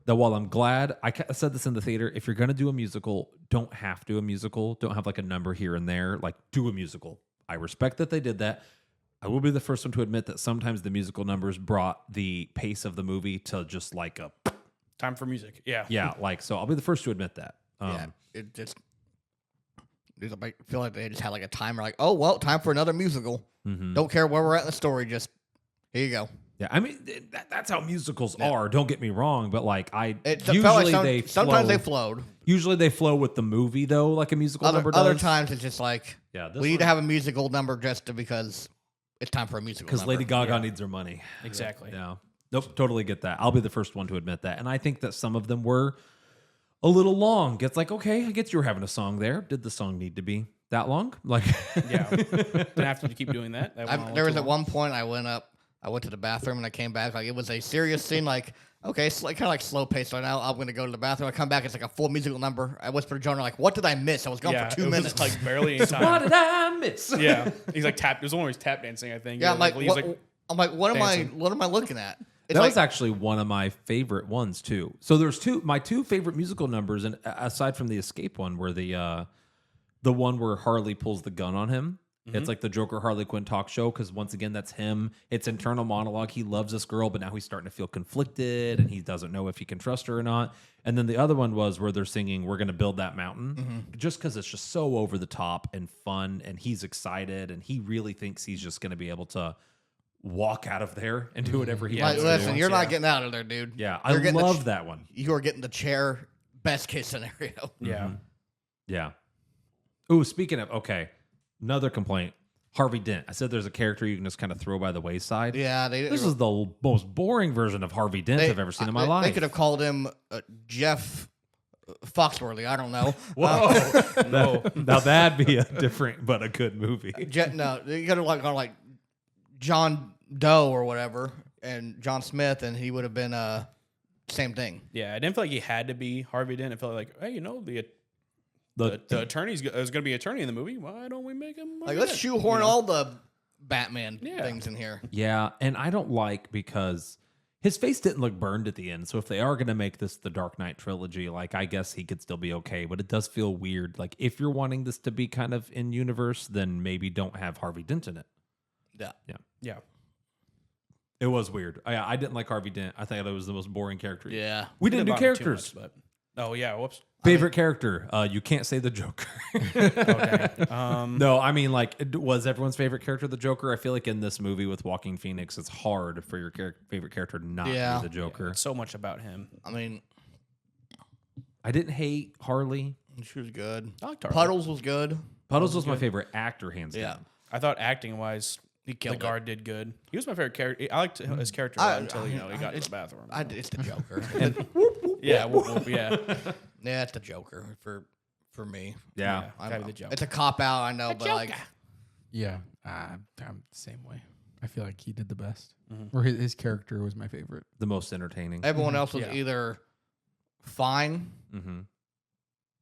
that while I'm glad, I said this in the theater, if you're going to do a musical, don't have to do a musical. Don't have like a number here and there. Like, do a musical. I respect that they did that. I will be the first one to admit that sometimes the musical numbers brought the pace of the movie to just like a, time for music. Yeah, yeah, like, so I'll be the first to admit that. Yeah, it just. I feel like they just had like a timer, like, oh well, time for another musical. mhm. Don't care where we're at in the story, just here you go. Yeah, I mean that's how musicals are. Don't get me wrong, but like It usually felt like they sometimes flow, they flowed. usually they flow with the movie though, like a musical number does. Other times it's just like yeah, this we need to have a musical number just because it's time for a musical. because number. Lady Gaga needs her money. exactly. Yeah, nope, totally get that. I'll be the first one to admit that, and I think that some of them were a little long. It's like, okay, I get you were having a song there. Did the song need to be that long? Like, Yeah, didn't have to keep doing that. That went on There was too at long. one point I went to the bathroom and I came back like it was a serious scene. Like okay, it's like kind of like slow pace. So now I'm gonna go to the bathroom. I come back, it's like a full musical number. I whisper to Jonah like, "What did I miss? I was gone Yeah, for 2 it was minutes." like barely any what time. did I miss? Yeah, he's like tap. There's one where he's tap dancing. I think. yeah, I'm like, he's what, I'm like, what dancing. am I looking at? It's That like, was actually one of my favorite ones too. So there's my two favorite musical numbers, and aside from the escape one, were the one where Harley pulls the gun on him. It's like the Joker Harley Quinn talk show because once again that's him. It's internal monologue. He loves this girl, but now he's starting to feel conflicted, and he doesn't know if he can trust her or not. And then the other one was where they're singing "We're Gonna Build That Mountain," just because it's just so over the top and fun, and he's excited, and he really thinks he's just gonna be able to walk out of there and do whatever he like, wants to listen, do. you're not getting out of there, dude. Yeah, I You're getting the love that one. You are getting the chair. Best case scenario. Yeah. Yeah. Ooh, speaking of, okay, another complaint. Harvey Dent. I said there's a character you can just kind of throw by the wayside. Yeah, This is the most boring version of Harvey Dent I've ever seen in my life. They could have called him Jeff Foxworthy. I don't know. Whoa. No. Now that'd be a different but a good movie. No, you could have gone like John Doe or whatever, and John Smith, and he would have been same thing. Yeah, I didn't feel like he had to be Harvey Dent. It felt like, hey, the attorney's there's going to be an attorney in the movie. Why don't we make him? Like, let's shoehorn all the Batman Yeah. things in here. Yeah, and I don't like because his face didn't look burned at the end. So if they are going to make this the Dark Knight trilogy, like I guess he could still be okay, but it does feel weird. Like if you're wanting this to be kind of in universe, then maybe don't have Harvey Dent in it. Yeah. It was weird. I didn't like Harvey Dent. I thought it was the most boring character. Yeah. We didn't do About him too characters. much, but whoops. Favorite character? You can't say the Joker. Okay. No, I mean, like, was everyone's favorite character the Joker? I feel like in this movie with Joaquin Phoenix, it's hard for your favorite character not Yeah. to be the Joker. It's so much about him. I mean, I didn't hate Harley. she was good. I liked Harley. Puddles was good. Puddles was my favorite actor, hands Yeah. down. I thought acting wise, He the killed guard did good. He was my favorite character. I liked his character a lot until he got to the bathroom. It's the Joker. Yeah, yeah. Yeah, it's the Joker for me. Yeah. Gotta be the Joker. It's a cop out, I know, but like, Yeah, I'm the same way. I feel like he did the best. Or his character was my favorite. The most entertaining. everyone else was Yeah. either fine Mm-hmm.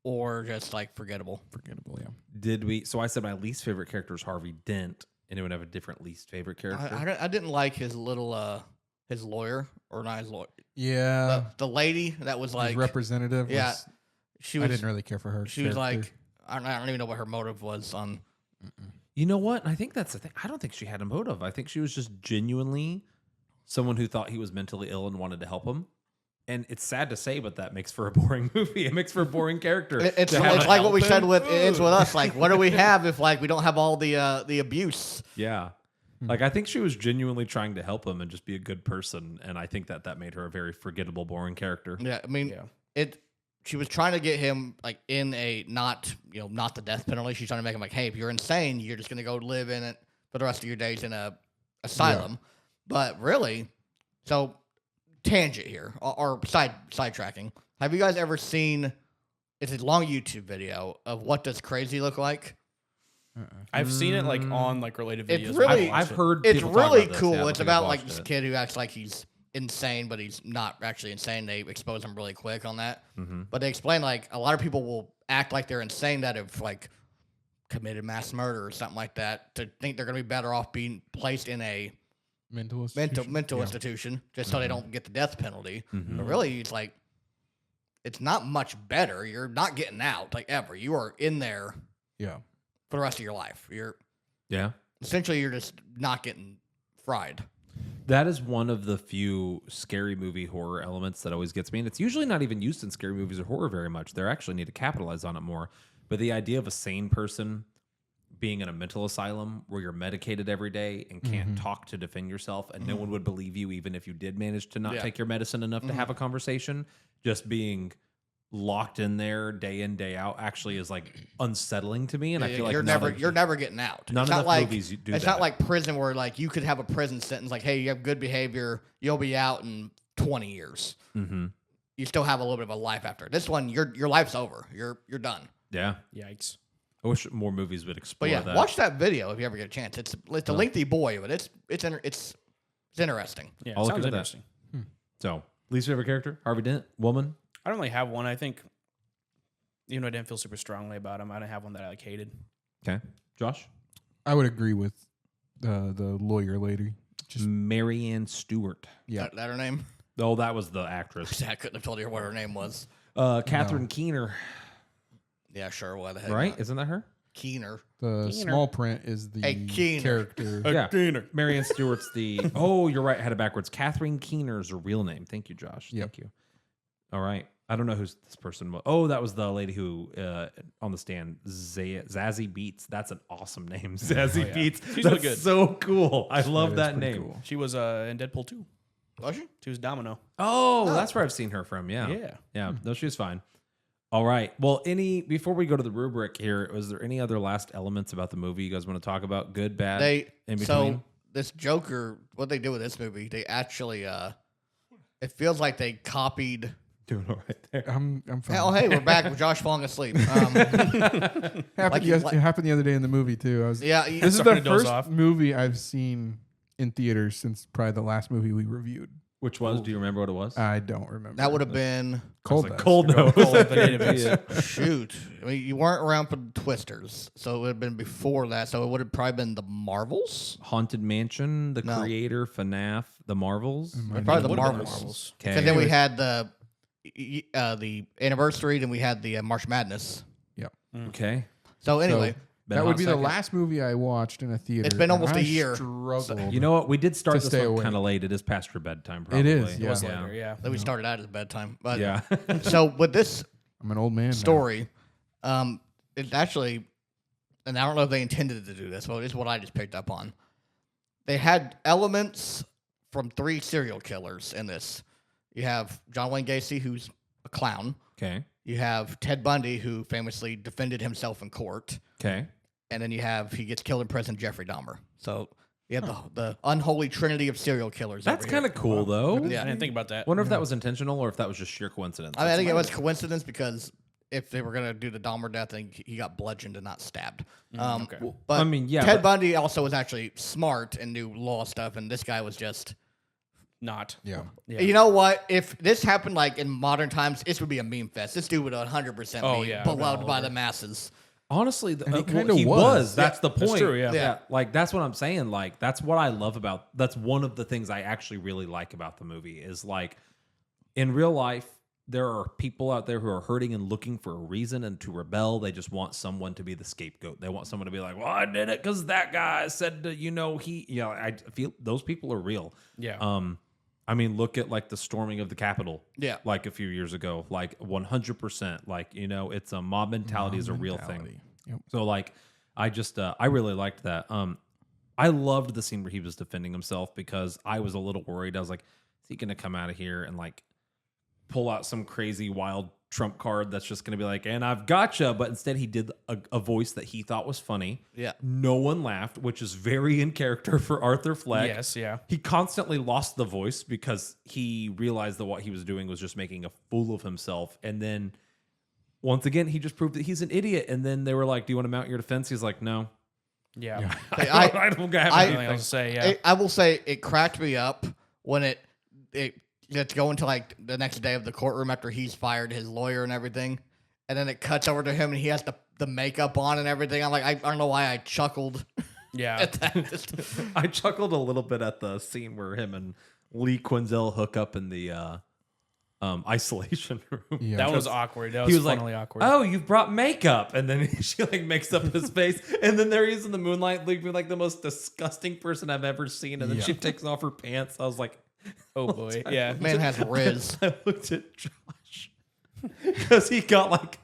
or just like forgettable. Forgettable, yeah. Did we? So I said my least favorite character is Harvey Dent. Anyone have a different least favorite character? I didn't like his little his lawyer or not his lawyer. Yeah. The lady that was His like representative. yeah, Was, she I was didn't really care for her. she was character. like I don't even know what her motive was on. You know what? I think that's the thing. I don't think she had a motive. I think she was just genuinely someone who thought he was mentally ill and wanted to help him. And it's sad to say, but that makes for a boring movie. It makes for a boring character. It's To have like to what we help said him. with it ends with us. Like, what do we have if like we don't have all the abuse? Yeah. Like I think she was genuinely trying to help him and just be a good person, and I think that made her a very forgettable, boring character. Yeah, I mean, Yeah. She was trying to get him like in a not the death penalty. She's trying to make him like, hey, if you're insane, you're just gonna go live in it for the rest of your days in a asylum. But really, so tangent here or sidetracking. Have you guys ever seen? It's a long YouTube video of what does crazy look like. I've seen it like on like related videos. It's really- I've heard. It's people talk really about this. cool. Yeah, I don't It's think I've about like watched this it. kid who acts like he's insane, but he's not actually insane. They expose him really quick on that. Mm-hmm. But they explain like a lot of people will act like they're insane that have like committed mass murder or something like that to think they're going to be better off being placed in a mental mental institution just so they don't get the death penalty. Mm-hmm. But really, it's like it's not much better. You're not getting out like ever. You are in there Yeah. for the rest of your life. You're Yeah. essentially you're just not getting fried. That is one of the few scary movie horror elements that always gets me. And it's usually not even used in scary movies or horror very much. They actually need to capitalize on it more. But the idea of a sane person being in a mental asylum where you're medicated every day and can't talk to defend yourself, and no one would believe you even if you did manage to not Yeah. take your medicine enough to have a conversation, just being locked in there day in, day out actually is like unsettling to me. And I feel like you're never getting out. none It's of not the like movies do it's that. not like prison where like you could have a prison sentence like, hey, you have good behavior, you'll be out in 20 years. Mm-hmm. You still have a little bit of a life after. This one, your life's over. You're done. Yeah. Yikes. I wish more movies would explore But yeah, that. watch that video if you ever get a chance. It's a lengthy boy, but it's interesting. Yeah, I'll it look sounds into that. interesting. So, least favorite character? Harvey Dent? Woman? I don't really have one. I think, even though I didn't feel super strongly about him, I didn't have one that I like hated. Okay. Josh? I would agree with the lawyer lady. Just Marianne Stewart. yeah. That her name? Oh, that was the actress. I couldn't have told you what her name was. Catherine Keener, Yeah, sure. What the heck? right? Isn't that her? Keener. The small print is the Hey, Keener. character. Yeah. Marianne Stewart's the... Oh, you're right. I had it backwards. Catherine Keener's her real name. Thank you, Josh. Yep. Thank you. All right. I don't know who this person was. Oh, that was the lady who, on the stand, Zazie Beetz. That's an awesome name. Zazie yeah. Beetz. She's That's really good. so cool. I love is that pretty name. cool. She was in Deadpool 2. Was she? She was Domino. Oh, that's where I've seen her from. Yeah. Yeah. Yeah. No, she was fine. All right. Well, before we go to the rubric here, was there any other last elements about the movie you guys want to talk about? Good, bad, in between? So this Joker, what they do with this movie, they actually it feels like they copied. Doing all right there. I'm fine. Oh, hey, we're back with Josh falling asleep. Happened like- it like- happened the other day in the movie too. Yeah, This is Starting the to doze first off. movie I've seen in theaters since probably the last movie we reviewed. Which was? Do you remember what it was? I don't remember. That would have been Cold Like Nose. Cold Nose. Cold, the native is. shoot. I mean, you weren't around for the Twisters, so it would have been before that. So it would have probably been the Marvels. Haunted Mansion, The No. Creator, FNAF, The Marvels. Probably the Would've been Marvels. Okay. Because then we had the anniversary, then we had the March Madness. Okay. So anyway, Been That a would hot be second. the last movie I watched in a theater. It's been and almost I a year. Struggled. You know what? We did start To this stay one awake. kind of late. It is past your bedtime, probably. It is, It was Yeah. later, yeah. then we started out as bedtime. But Yeah. so with this I'm an old man. now. story, it's actually, and I don't know if they intended to do this, but it's what I just picked up on. They had elements from 3 serial killers in this. You have John Wayne Gacy, who's a clown. Okay. You have Ted Bundy, who famously defended himself in court. Okay. And then you have, he gets killed in prison, Jeffrey Dahmer. So you have the unholy trinity of serial killers. That's over here. kind of cool, though. Yeah. I didn't think about that. Wonder if that was intentional or if that was just sheer coincidence. I think it was coincidence because if they were going to do the Dahmer death thing, he got bludgeoned and not stabbed. Okay. But I mean, yeah, Ted but- Bundy also was actually smart and knew law stuff, and this guy was just. Not. Yeah. Yeah. You know what? If this happened like in modern times, this would be a meme fest. This dude would 100% Oh, be yeah. beloved All by over. the masses. Honestly, And he kinda he was. was. That's the That's point. true, yeah. Yeah. Like that's what I'm saying. Like that's what I love about. That's one of the things I actually really like about the movie is like in real life there are people out there who are hurting and looking for a reason and to rebel. They just want someone to be the scapegoat. They want someone to be like, "Well, I did it because that guy said, I feel those people are real." Yeah. I mean, look at like the storming of the Capitol. Yeah. Like a few years ago, like 100%. Like, it's a mob mentality is a real thing. Mentality. Yep. So like, I really liked that. I loved the scene where he was defending himself because I was a little worried. I was like, is he going to come out of here and like pull out some crazy wild trump card that's just going to be like, and I've gotcha. But instead he did a voice that he thought was funny. Yeah. No one laughed, which is very in character for Arthur Fleck. Yes, yeah. He constantly lost the voice because he realized that what he was doing was just making a fool of himself. And then once again, he just proved that he's an idiot. And then they were like, do you want to mount your defense? He's like, no. Yeah. I don't have I- Anything anything. else to say? Yeah. I will say it cracked me up when it gets going to like the next day of the courtroom after he's fired his lawyer and everything, and then it cuts over to him and he has the makeup on and everything. I'm like, I don't know why I chuckled yeah. at that. I chuckled a little bit at the scene where him and Lee Quinzel hook up in the isolation room. Yeah. That was awkward. That He was was like, funnily awkward. "Oh, you've brought makeup," and then she like makes up his face, and then there he is in the moonlight, looking like the most disgusting person I've ever seen. And then she takes off her pants. I was like, Oh boy. Yeah. Man has riz. I looked at Josh because he got like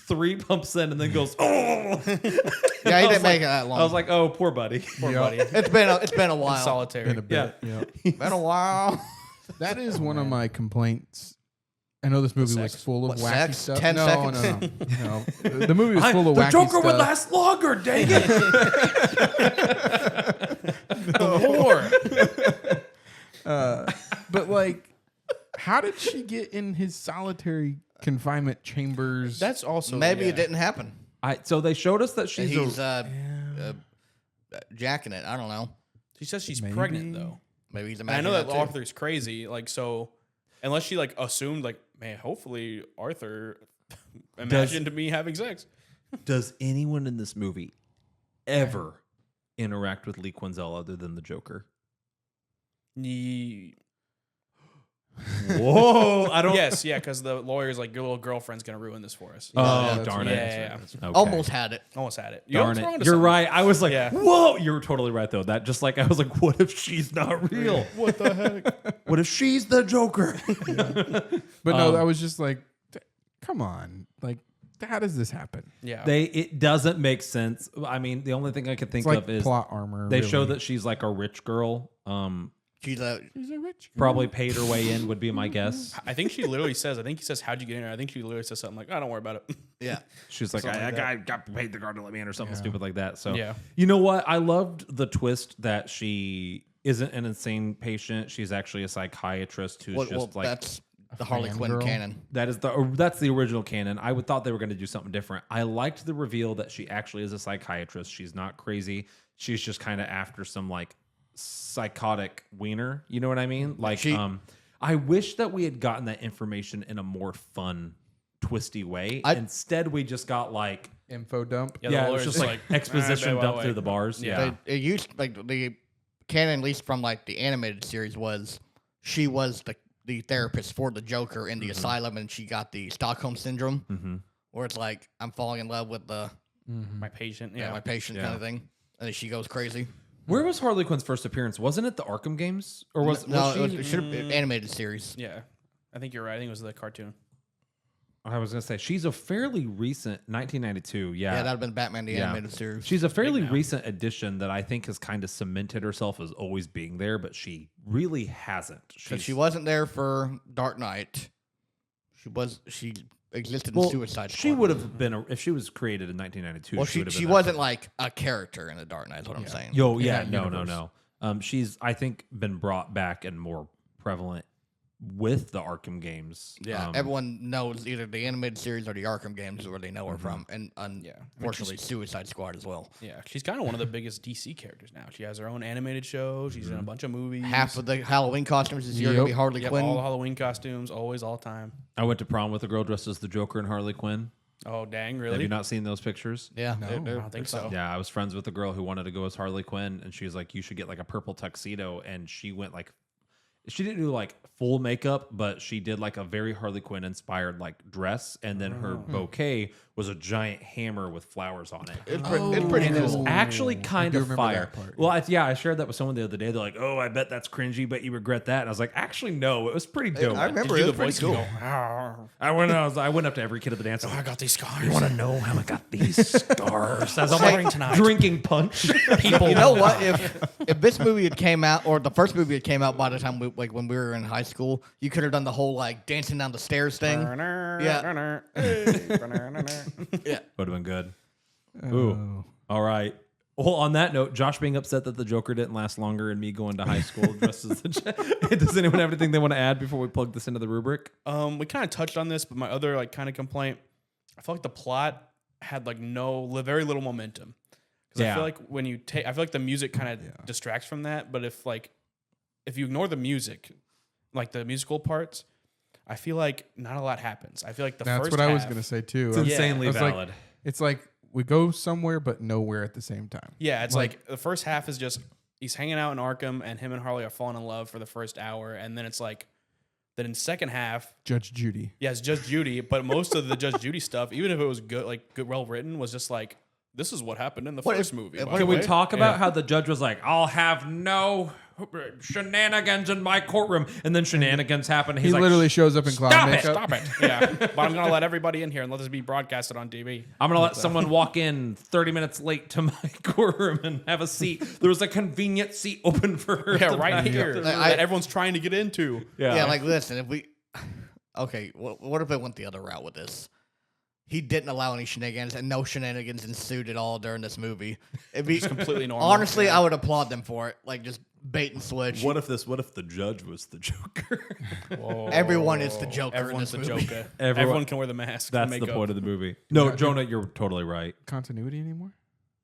3 pumps in and then goes, "Oh!" Yeah, he I was didn't make it that long. I was like, "Oh, poor buddy." Poor Yeah. buddy. it's been a while. Solitary. in a bit. Yeah. Been a while. That is one of my complaints. I know this movie was sex. full of What, wacky sex? stuff. 10 no, seconds? no. The movie was full of the wacky Joker stuff. would last longer. Dang it! The But like, how did she get in his solitary confinement chambers? That's also Maybe yeah. it didn't happen. So they showed us that she's He's jacking it. I don't know. She says she's Maybe. pregnant though. Maybe he's And I imagining know that that too. Arthur's crazy. Like so, unless she like assumed like, man, hopefully Arthur imagined me having sex. Does anyone in this movie ever interact with Lee Quinzel other than the Joker? Whoa! I don't. Yes, yeah, because the lawyer's like, your little girlfriend's gonna ruin this for us. Oh, that's darn right. it! Yeah. Okay. Almost had it. Almost had it. You know Darn what's wrong it! with You're something? right. I was like, Yeah. "Whoa!" You're totally right though. That just like I was like, "What if she's not real? What the heck? What if she's the Joker?" But no, I was just like, come on, like, how does this happen? Yeah. It doesn't make sense. I mean, the only thing I could think It's like of is plot armor. they show really. that she's like a rich girl. She's a She's a rich. Probably paid her way in would be my guess. I think she literally says, I think he says, how'd you get in here? I think she literally says something like, oh, don't worry about it. yeah. She's like, Something I like got paid the guard to let me in or something stupid like that. So, Yeah. you know what? I loved the twist that she isn't an insane patient. She's actually a psychiatrist who's just like that's the Harley Quinn fangirl. canon. that's the original canon. I would thought they were going to do something different. I liked the reveal that she actually is a psychiatrist. She's not crazy. She's just kind of after some like psychotic wiener. You know what I mean? Like, She- I wish that we had gotten that information in a more fun, twisty way. Instead, we just got like Info dump. Yeah, yeah, the it was lawyer's just like exposition by dumped the through way. the bars. Yeah, It used like the canon, at least from like the animated series, was she was the therapist for the Joker in the asylum, and she got the Stockholm syndrome, where it's like I'm falling in love with My patient. my patient kind of thing, and then she goes crazy. Where was Harley Quinn's first appearance? Wasn't it the Arkham games, or was it should have animated series. Yeah. I think you're right. I think it was the cartoon. I was gonna say she's a fairly recent 1992. Yeah, that'd have been Batman the animated series. She's a fairly now. recent addition that I think has kind of cemented herself as always being there, but she really hasn't. Because she wasn't there for Dark Knight. She existed in Suicide Squad. She would have been if she was created in 1992. Well, she would have she been wasn't like a character in the Dark Knight. Is what I'm saying. Yo, in yeah, that no. universe. She's I think been brought back and more prevalent with the Arkham games. Yeah, everyone knows either the animated series or the Arkham games is where they know her from, and unfortunately, Suicide Squad as well. Yeah. She's kind of one of the biggest DC characters now. She has her own animated show. She's in a bunch of movies. Half of the Halloween costumes this year are gonna be Harley Yep, Quinn. all the Halloween costumes, always, all time. I went to prom with a girl dressed as the Joker and Harley Quinn. Oh, dang, Have really? you not seen those pictures? Yeah, No, I don't think so. Yeah, I was friends with a girl who wanted to go as Harley Quinn, and she was like, "You should get like a purple tuxedo." And she went like, she didn't do like full makeup, but she did like a very Harley Quinn inspired like dress, and then her bouquet was a giant hammer with flowers on it. It's pretty And it was cool. actually kind do of remember fire. that part. Well, I shared that with someone the other day. They're like, "Oh, I bet that's cringy, but you regret that." And I was like, "Actually, no, it was pretty dope." I remember Did it you was do the pretty voice? cool. You go, "Arr." I went up to every kid at the dance. I got these scars. You want to know how I got these scars? As I'm Suffering like tonight. drinking punch. People. You know what? If this movie had came out, or the first movie had came out by the time when we were in high school, you could have done the whole like dancing down the stairs thing. Yeah. Yeah. Would have been good. Ooh. All right. Well, on that note, Josh being upset that the Joker didn't last longer and me going to high school dressed as the Does anyone have anything they want to add before we plug this into the rubric? We kind of touched on this, but my other like kind of complaint, I feel like the plot had like very little momentum. Because I feel like when you take, I feel like the music kind of distracts from that. But if you ignore the music, like the musical parts, I feel like not a lot happens. I feel like That's first what I was half- gonna say too. It's I was- insanely I was like- valid. it's like we go somewhere but nowhere at the same time. Yeah, it's like the first half is just he's hanging out in Arkham and him and Harley are falling in love for the first hour, and then it's like then in second half, Judge Judy. yeah, it's Judge Judy, but most of the Judge Judy stuff, even if it was good, like good, well written, was just like this is what happened in the first movie. by what the Can we way. talk about how the judge was like, "I'll have no shenanigans in my courtroom," and then shenanigans happen. He He's like, literally shows up in clown Stop it, makeup. Stop it. Yeah. But I'm going to let everybody in here and let this be broadcasted on TV. "I'm gonna let someone walk in 30 minutes late to my courtroom and have a seat. There was a convenient seat open for her. Yeah, to right back here. up." That everyone's trying to get into. Yeah, like listen, if we okay, what if it went the other route with this? He didn't allow any shenanigans, and no shenanigans ensued at all during this movie. It'd be Just completely normal. Honestly, I would applaud them for it. Like just bait and switch. What if the judge was the Joker? Everyone is the Joker. Everyone's in the this movie. Joker. Everyone- Everyone can wear the mask. That's and the makeup. point of the movie. No, Jonah, you're totally right. Continuity anymore?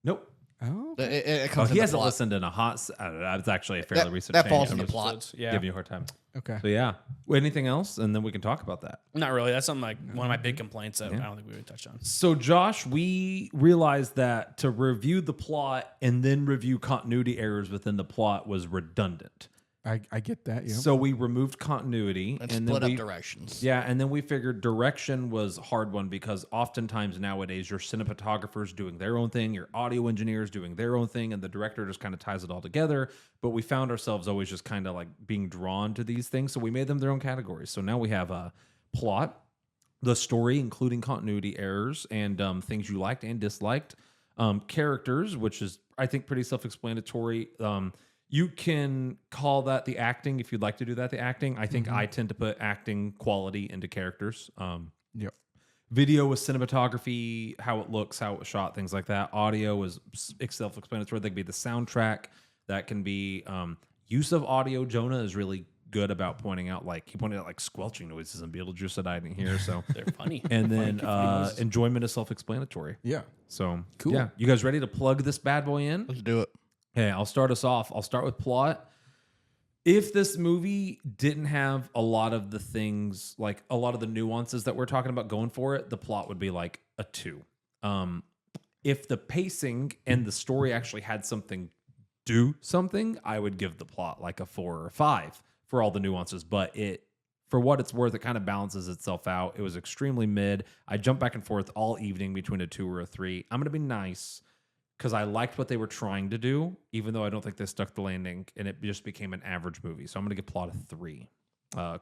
Nope. Oh, It Oh, comes he in the hasn't plot. listened in a hot. That's actually a fairly That- recent. that change. falls I'm in the just plot. Yeah. Giving you a hard time. okay. So yeah. Anything else, and then we can talk about that. Not really. That's something like one of my big complaints that I don't think we would touch on. So, Josh, we realized that to review the plot and then review continuity errors within the plot was redundant. I get that. Yeah. So we removed continuity And then split up we, directions. Yeah, and then we figured direction was a hard one because oftentimes nowadays your cinematographers doing their own thing, your audio engineers doing their own thing, and the director just kind of ties it all together. But we found ourselves always just kind of like being drawn to these things, so we made them their own categories. So now we have a plot, the story, including continuity errors and things you liked and disliked, characters, which is I think pretty self-explanatory. You can call that the acting if you'd like to do that. The acting, I think I tend to put acting quality into characters. Yep. Video was cinematography, how it looks, how it was shot, things like that. Audio is self-explanatory. That could be the soundtrack. That can be use of audio. Jonah is really good about pointing out, like he pointed out, like squelching noises and Beetlejuice that I didn't hear. So, They're funny. and then enjoyment is self-explanatory. Yeah. So Cool. Yeah, you guys ready to plug this bad boy in? Let's do it. Okay, I'll start us off. I'll start with plot. If this movie didn't have a lot of the things, like a lot of the nuances that we're talking about going for it, the plot would be like a 2. If the pacing and the story actually had do something, I would give the plot like a 4 or 5 for all the nuances. But for what it's worth, it kind of balances itself out. It was extremely mid. I jumped back and forth all evening between a 2 or a 3. I'm going to be nice because I liked what they were trying to do, even though I don't think they stuck the landing, and it just became an average movie. So I'm going to give plot a 3.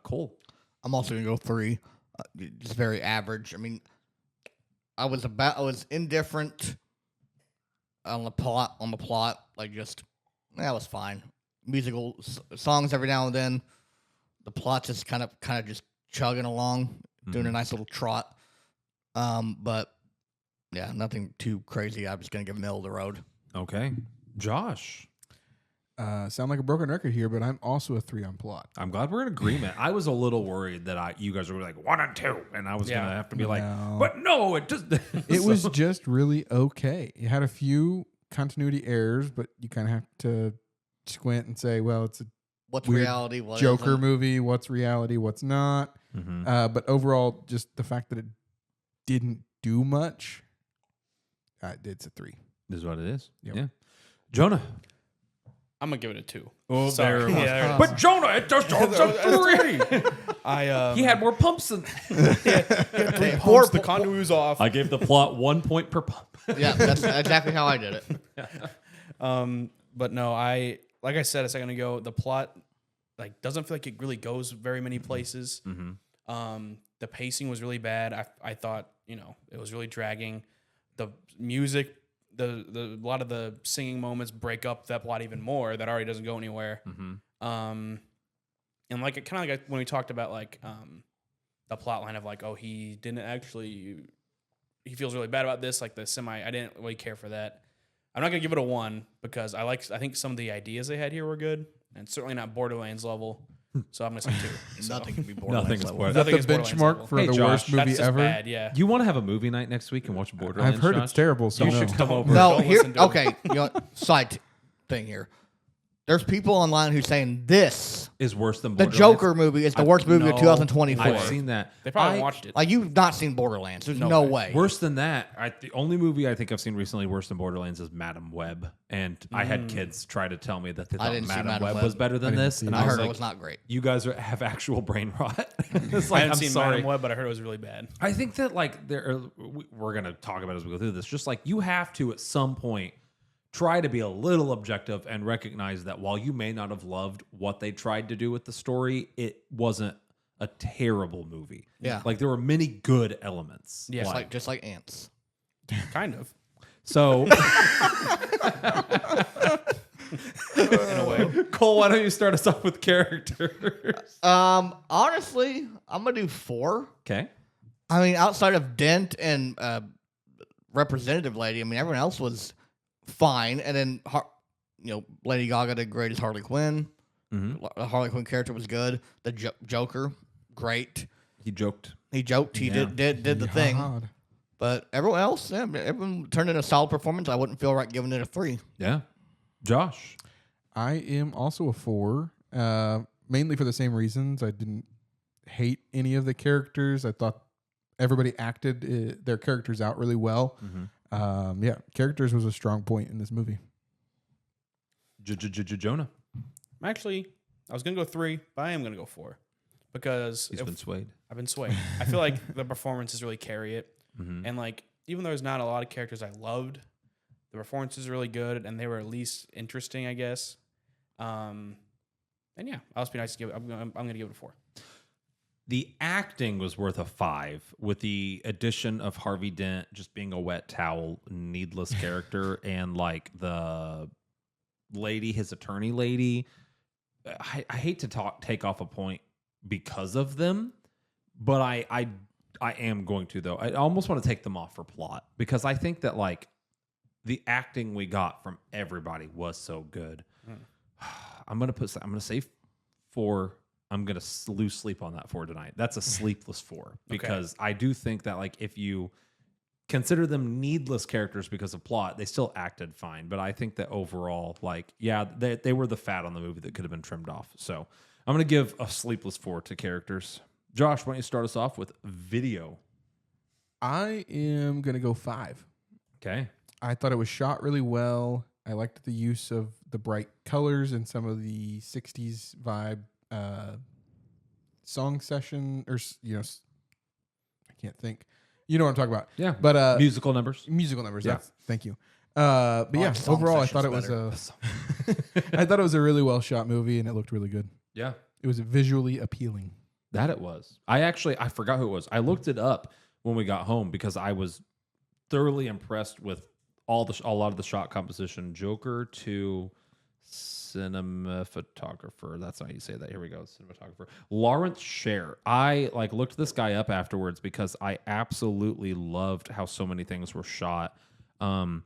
Cole. I'm also gonna go 3. Just very average. I mean, I was indifferent on the plot. Like just that was fine. Musical songs every now and then. The plot just kind of just chugging along, doing a nice little trot. But yeah, nothing too crazy. I'm just gonna give middle of the road. Okay. Josh. Sound like a broken record here, but I'm also a 3 on plot. I'm glad we're in agreement. I was a little worried that you guys were like 1 and 2, and I was gonna have to be like, but no, it just it was just really okay. It had a few continuity errors, but you kind of have to squint and say, well, it's a What's weird reality? What Joker isn't? movie. What's reality? What's not? But overall, just the fact that it didn't do much, it's a 3. This is what it is. Yep. Yeah. Jonah. I'm gonna give it a 2. Oh, Sorry. there it was. Yeah, there it But Jonah, it just goes a 3. He had more pumps than. Hey, Four- the continuity was off. I gave the plot 1 point per pump. Yeah, that's exactly how I did it. But no, like I said a second ago, the plot like doesn't feel like it really goes very many places. The pacing was really bad. I thought, it was really dragging. The music, a lot of the singing moments break up that plot even more. That already doesn't go anywhere. And like it kind of like when we talked about like the plot line of like, oh, he feels really bad about this. Like I didn't really care for that. I'm not gonna give it a 1 because I think some of the ideas they had here were good, and certainly not Borderlands level. So I'm gonna say 2. So. Nothing can be Borderlands Nothing is level. Borderlands. Is that the Nothing is Borderlands benchmark for Hey, the Josh, worst movie That's just ever? bad, yeah. You want to have a movie night next week and watch Borderlands? I've heard Josh? it's terrible. So You no. should come over. No, Don't here. listen to him. Okay, side thing here. There's people online who saying this, Is worse than the Borderlands. Joker movie, is the worst movie of no, 2024. I've seen that. They probably I- watched it. Like you've not seen Borderlands. There's no way. Worse than that, the only movie I think I've seen recently worse than Borderlands is Madam Web, and I had kids try to tell me that they I thought didn't see Madam Madam Web Web. was better than didn't this, see and it. I I was heard like, it was not great. "You guys have actual brain rot." It's I like, haven't I'm seen sorry. Madam Web, but I heard it was really bad. I think that like we're gonna talk about it as we go through this. Just like you have to at some point try to be a little objective and recognize that while you may not have loved what they tried to do with the story, it wasn't a terrible movie. Yeah. like there were many good elements. Yeah. Just like ants. Kind of. So, In a way. Cole, why don't you start us off with characters? Honestly, I'm gonna do 4. Okay. I mean, outside of Dent and Representative Lady, I mean, everyone else was fine. And then, Lady Gaga did great as Harley Quinn. The Harley Quinn character was good. The Joker, great. He joked. He joked. He did the thing. God. But everyone else, everyone turned in a solid performance. I wouldn't feel right giving it a 3. Yeah. Josh. I am also a 4, mainly for the same reasons. I didn't hate any of the characters. I thought everybody acted their characters out really well. Characters was a strong point in this movie. Jonah. Actually, I was gonna go 3, but I am gonna go 4 because He's been swayed. I've been swayed. I feel like the performances really carry it, and like even though there's not a lot of characters I loved, the performances are really good and they were at least interesting, I guess. And yeah, I'll just be nice to give it. I'm gonna give it a 4. The acting was worth a 5 with the addition of Harvey Dent just being a wet towel, needless character, and like the lady, his attorney lady. I hate to take off a point because of them, but I am going to though. I almost want to take them off for plot because I think that like the acting we got from everybody was so good. I'm gonna say 4. I'm going to lose sleep on that 4 tonight. That's a sleepless 4 because I do think that like if you consider them needless characters because of plot. They still acted fine, but I think that overall, like, yeah, they were the fat on the movie that could have been trimmed off. So I'm going to give a sleepless 4 to characters. Josh, why don't you start us off with video? I am gonna go 5. Okay. I thought it was shot really well. I liked the use of the bright colors and some of the 60s vibe song session, or I can't think. You know what I'm talking about. Yeah. But musical numbers. musical numbers. Yeah. Thank you. But yeah, song overall, I session's thought it was better. I thought it was a really well shot movie, and it looked really good. Yeah. It was visually appealing. That it was. I forgot who it was. I looked it up when we got home because I was thoroughly impressed with a lot of the shot composition. Joker to cinematographer. That's how you say that. Here we go. Cinematographer. Lawrence Sher. I looked this guy up afterwards because I absolutely loved how so many things were shot. And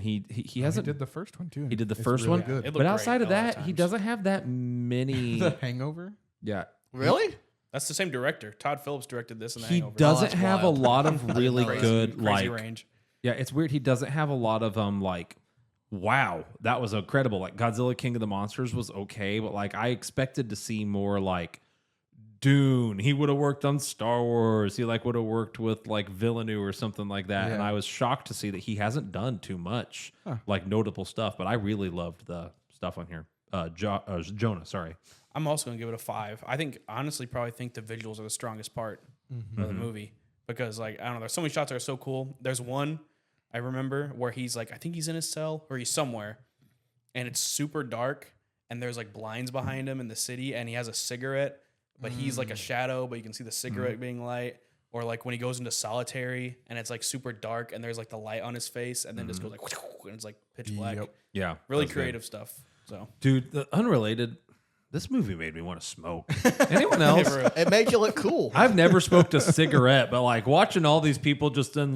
he hasn't He did the first one too. he did the It's first really one, good. It looked but outside great of a lot of that, he times. doesn't have that many. The Hangover. Yeah, Really? That's the same director. Todd Phillips directed this in The he Hangover. doesn't that's have wild. a lot of really know that. good Crazy like. range. Yeah, it's weird. He doesn't have a lot of like, wow, that was incredible. Like Godzilla King of the Monsters was okay, but like I expected to see more like Dune. He would have worked on Star Wars. He would have worked with like Villeneuve or something like that. And Yeah. I was shocked to see that he hasn't done too much like notable stuff. But I really loved the stuff on here. Jonah, sorry. I'm also going to give it a 5. I think, honestly, probably think the visuals are the strongest part of the movie because, like, I don't know, there's so many shots that are so cool. There's one I remember where he's like, I think he's in his cell or he's somewhere, and it's super dark, and there's like blinds behind him in the city, and he has a cigarette, but he's like a shadow, but you can see the cigarette being light. Or like when he goes into solitary, and it's like super dark, and there's like the light on his face, and then just goes like, and it's like pitch black. Yep. Yeah, Really that was good. creative stuff. So. Dude, the unrelated. This movie made me want to smoke. Anyone else? It made you look cool. I've never smoked a cigarette, but like watching all these people just then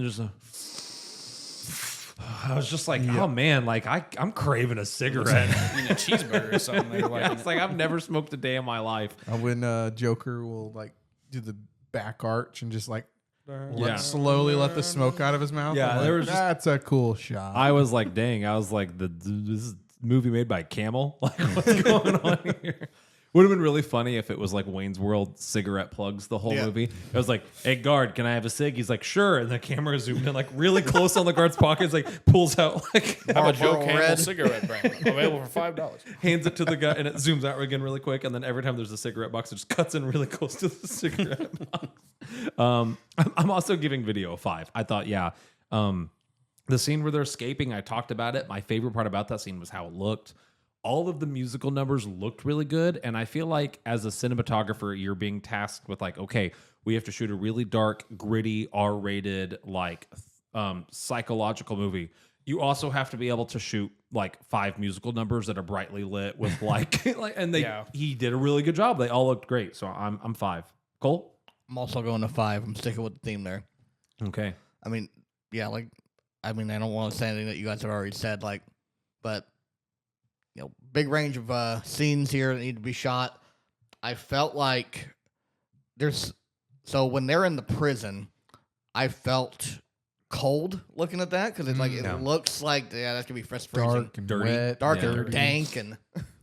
I was just like, oh man, like I'm craving a cigarette. Eating a cheeseburger or something. They were like, It's like I've never smoked a day in my life. When Joker will like do the back arch and just like Yeah. slowly let the smoke out of his mouth. Yeah, I'm like, there was just- that's a cool shot. I was like, dang, I was like, this is a movie made by Camel? Like, what's going on here? Would have been really funny if it was like Wayne's World cigarette plugs the whole movie. It was like, hey, guard, can I have a cig? He's like, sure. And the camera zoomed in like really close on the guard's pockets, like pulls out, like have a Joe Marlboro Campbell Red. cigarette brand available for $5. hands it to the guy, and it zooms out again really quick. And then every time there's a cigarette box, it just cuts in really close to the cigarette box. I'm also giving video a 5. I thought, yeah. The scene where they're escaping, I talked about it. My favorite part about that scene was how it looked. All of the musical numbers looked really good. And I feel like as a cinematographer, you're being tasked with like, okay, we have to shoot a really dark, gritty, R-rated, like psychological movie. You also have to be able to shoot like 5 musical numbers that are brightly lit with like, and he did a really good job. They all looked great. So I'm 5. Cole? I'm also going to 5. I'm sticking with the theme there. Okay. I mean, yeah, I don't want to say anything that you guys have already said, but big range of scenes here that need to be shot. I felt like when they're in the prison, I felt cold looking at that because it looks like that's gonna be fresh freezing, dark and dirty. wet, dark Yeah. and dank and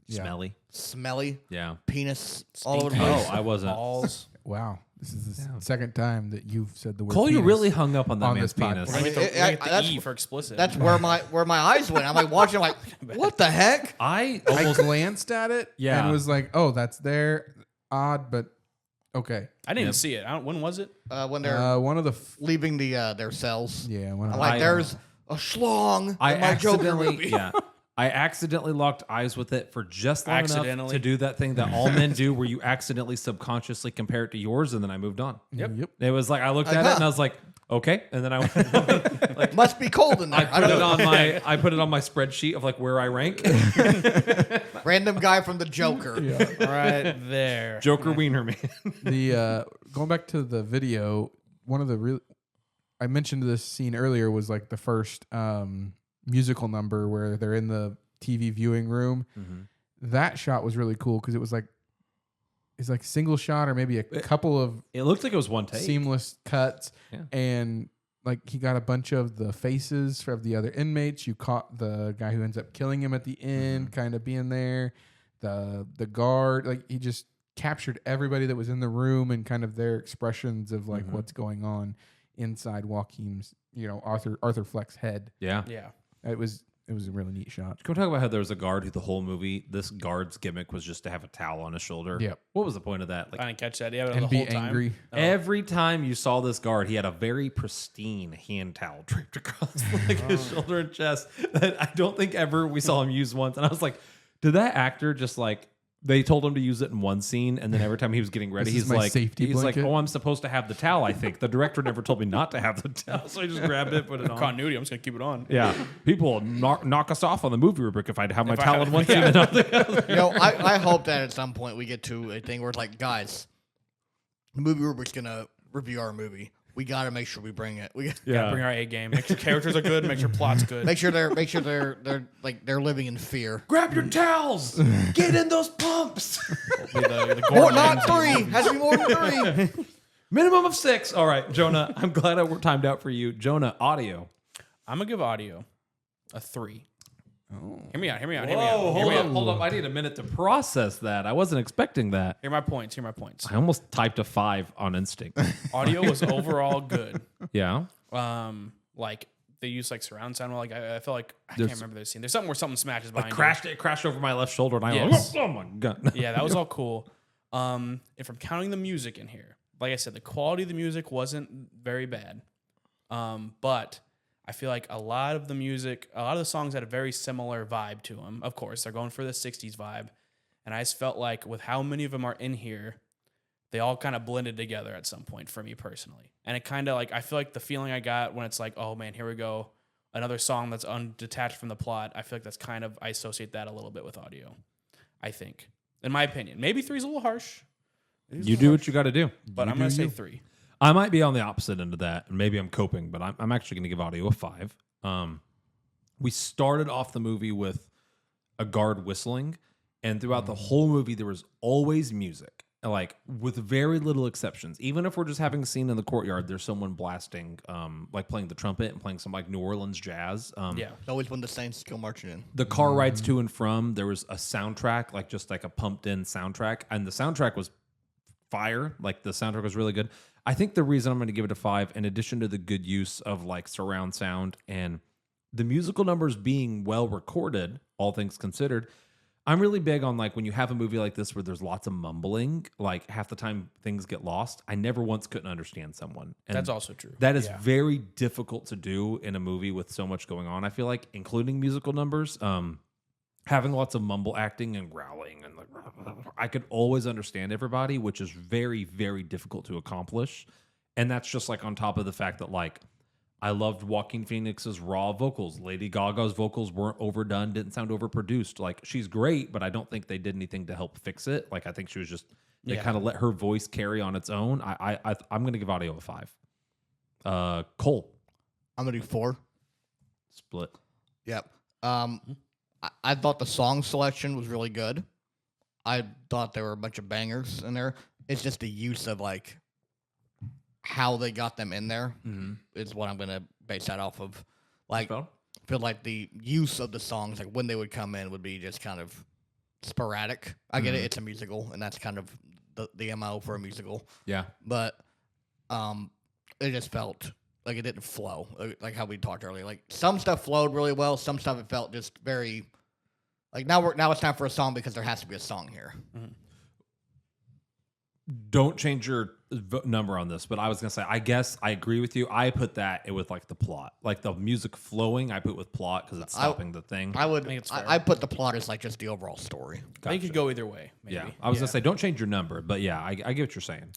Smelly. smelly, Yeah. penis all over the Oh, place. I wasn't. Balls. Wow, this is the second time that you've said the word. Cole, you penis. really hung up on that on man's this podcast. penis. We're gonna get the, I- the that's- E for explicit. That's where my eyes went. I'm like watching, I'm like, what the heck? I I almost glanced at it Yeah. and was like, oh, that's there. Odd, but okay. I didn't even see it. When was it? When they're One of the leaving their cells. one of I'm the, like, there's a schlong I in my Joker accidentally, movie. I accidentally locked eyes with it for just long enough Accidentally? to do that thing that all men do, where you accidentally subconsciously compare it to yours, and then I moved on. Yep. It was like I looked at it and I was like, okay, and then I went, Must be cold in there. I put don't it know. on my put it on my spreadsheet of like where I rank. Random guy from the Joker. Right there. Joker Wiener man. the going back to the video. One of the real I mentioned this scene earlier was like the first musical number where they're in the TV viewing room. That shot was really cool because it's like single shot or maybe a couple of It looked like it was one take. seamless cuts Yeah. and like he got a bunch of the faces of the other inmates. You caught the guy who ends up killing him at the end, kind of being there. The guard, like he just captured everybody that was in the room and kind of their expressions of like what's going on inside Joaquin's, Arthur Fleck's head. Yeah. Yeah. It was a really neat shot. Can we talk about how there was a guard who the whole movie, this guard's gimmick was just to have a towel on his shoulder? Yep. What was the point of that? I Like didn't catch that. Yeah, but And the be whole time. angry. every time you saw this guard, he had a very pristine hand towel draped across like his shoulder and chest that I don't think ever we saw him use once. And I was like, did that actor just like they told him to use it in one scene, and then every time he was getting ready, This is he's my like, safety blanket. "Oh, I'm supposed to have the towel." I think the director never told me not to have the towel, so I just grabbed it, put it on. Continuity. I'm just gonna keep it on. Yeah, people knock us off on the movie rubric if I'd have my If I towel have- in one scene and not the other. I hope that at some point we get to a thing where it's like, guys, the movie rubric's gonna review our movie. We gotta make sure we bring it. We Yeah. Bring our A game. Make sure characters are good. Make sure plot's good. make sure they're living in fear. Grab your towels, get in those pumps. Be the More, Gordon not Ramsay. 3. Has to be more than 3. Minimum of 6. All right, Jonah, I'm glad we're timed out for you. Jonah, audio. I'm gonna give audio a 3. Oh. Hear me out. Hear me out. Whoa, Hear me out. Hear hold me up, out. hold up. I need a minute to process that. I wasn't expecting that. Hear my points. Hear my points. I almost typed a 5 on instinct. Audio was overall good. Yeah. Like they use like surround sound. Like I feel like I There's- can't remember this scene. There's something where something smashes behind It crashed over my left shoulder, and I Yes. oh my god. you. Yeah, that was all cool. And from counting the music in here, like I said, the quality of the music wasn't very bad. But I feel like a lot of the songs had a very similar vibe to them. Of course, they're going for the 60s vibe. And I just felt like with how many of them are in here, they all kind of blended together at some point for me personally. And it kind of like, I feel like the feeling I got when it's like, oh man, here we go. Another song that's undetached from the plot. I feel like that's kind of, I associate that a little bit with audio, I think. In my opinion. Maybe 3 is a little harsh. You do what you got to do. But I'm going to say 3. I might be on the opposite end of that, and maybe I'm coping, but I'm actually going to give audio a 5. We started off the movie with a guard whistling, and throughout the whole movie, there was always music, like with very little exceptions. Even if we're just having a scene in the courtyard, there's someone blasting, like playing the trumpet and playing some like New Orleans jazz. Yeah. It's always when the Saints go marching in. The car rides to and from, there was a soundtrack, like just like a pumped in soundtrack, and the soundtrack was fire. Like the soundtrack was really good. I think the reason I'm going to give it a 5, in addition to the good use of like surround sound and the musical numbers being well recorded, all things considered, I'm really big on like when you have a movie like this where there's lots of mumbling, like half the time things get lost. I never once couldn't understand someone. And That's also true. that is Yeah. very difficult to do in a movie with so much going on. I feel like, including musical numbers, having lots of mumble acting and growling and like, I could always understand everybody, which is very, very difficult to accomplish. And that's just like on top of the fact that like I loved Joaquin Phoenix's raw vocals. Lady Gaga's vocals weren't overdone, didn't sound overproduced. Like she's great, but I don't think they did anything to help fix it. Like I think she was just they Yeah. kind of let her voice carry on its own. I'm gonna give audio a 5. Cole I'm gonna do 4. split. Yep. I thought the song selection was really good. I thought there were a bunch of bangers in there. It's just the use of like how they got them in there is what I'm gonna base that off of. Like, I feel like the use of the songs, like when they would come in, would be just kind of sporadic. I get it; it's a musical, and that's kind of the MO for a musical. Yeah. But it just felt like it didn't flow, like how we talked earlier. Like some stuff flowed really well, some stuff it felt just very like now it's time for a song because there has to be a song here. Don't change your number on this, but I was gonna say, I guess I agree with you. I put that with like the plot, like the music flowing. I put with plot because it's stopping the thing. I would think it's fair. I put the plot as like just the overall story. I think it could go either way. Maybe. Yeah, I was gonna say, don't change your number, but yeah, I get what you're saying.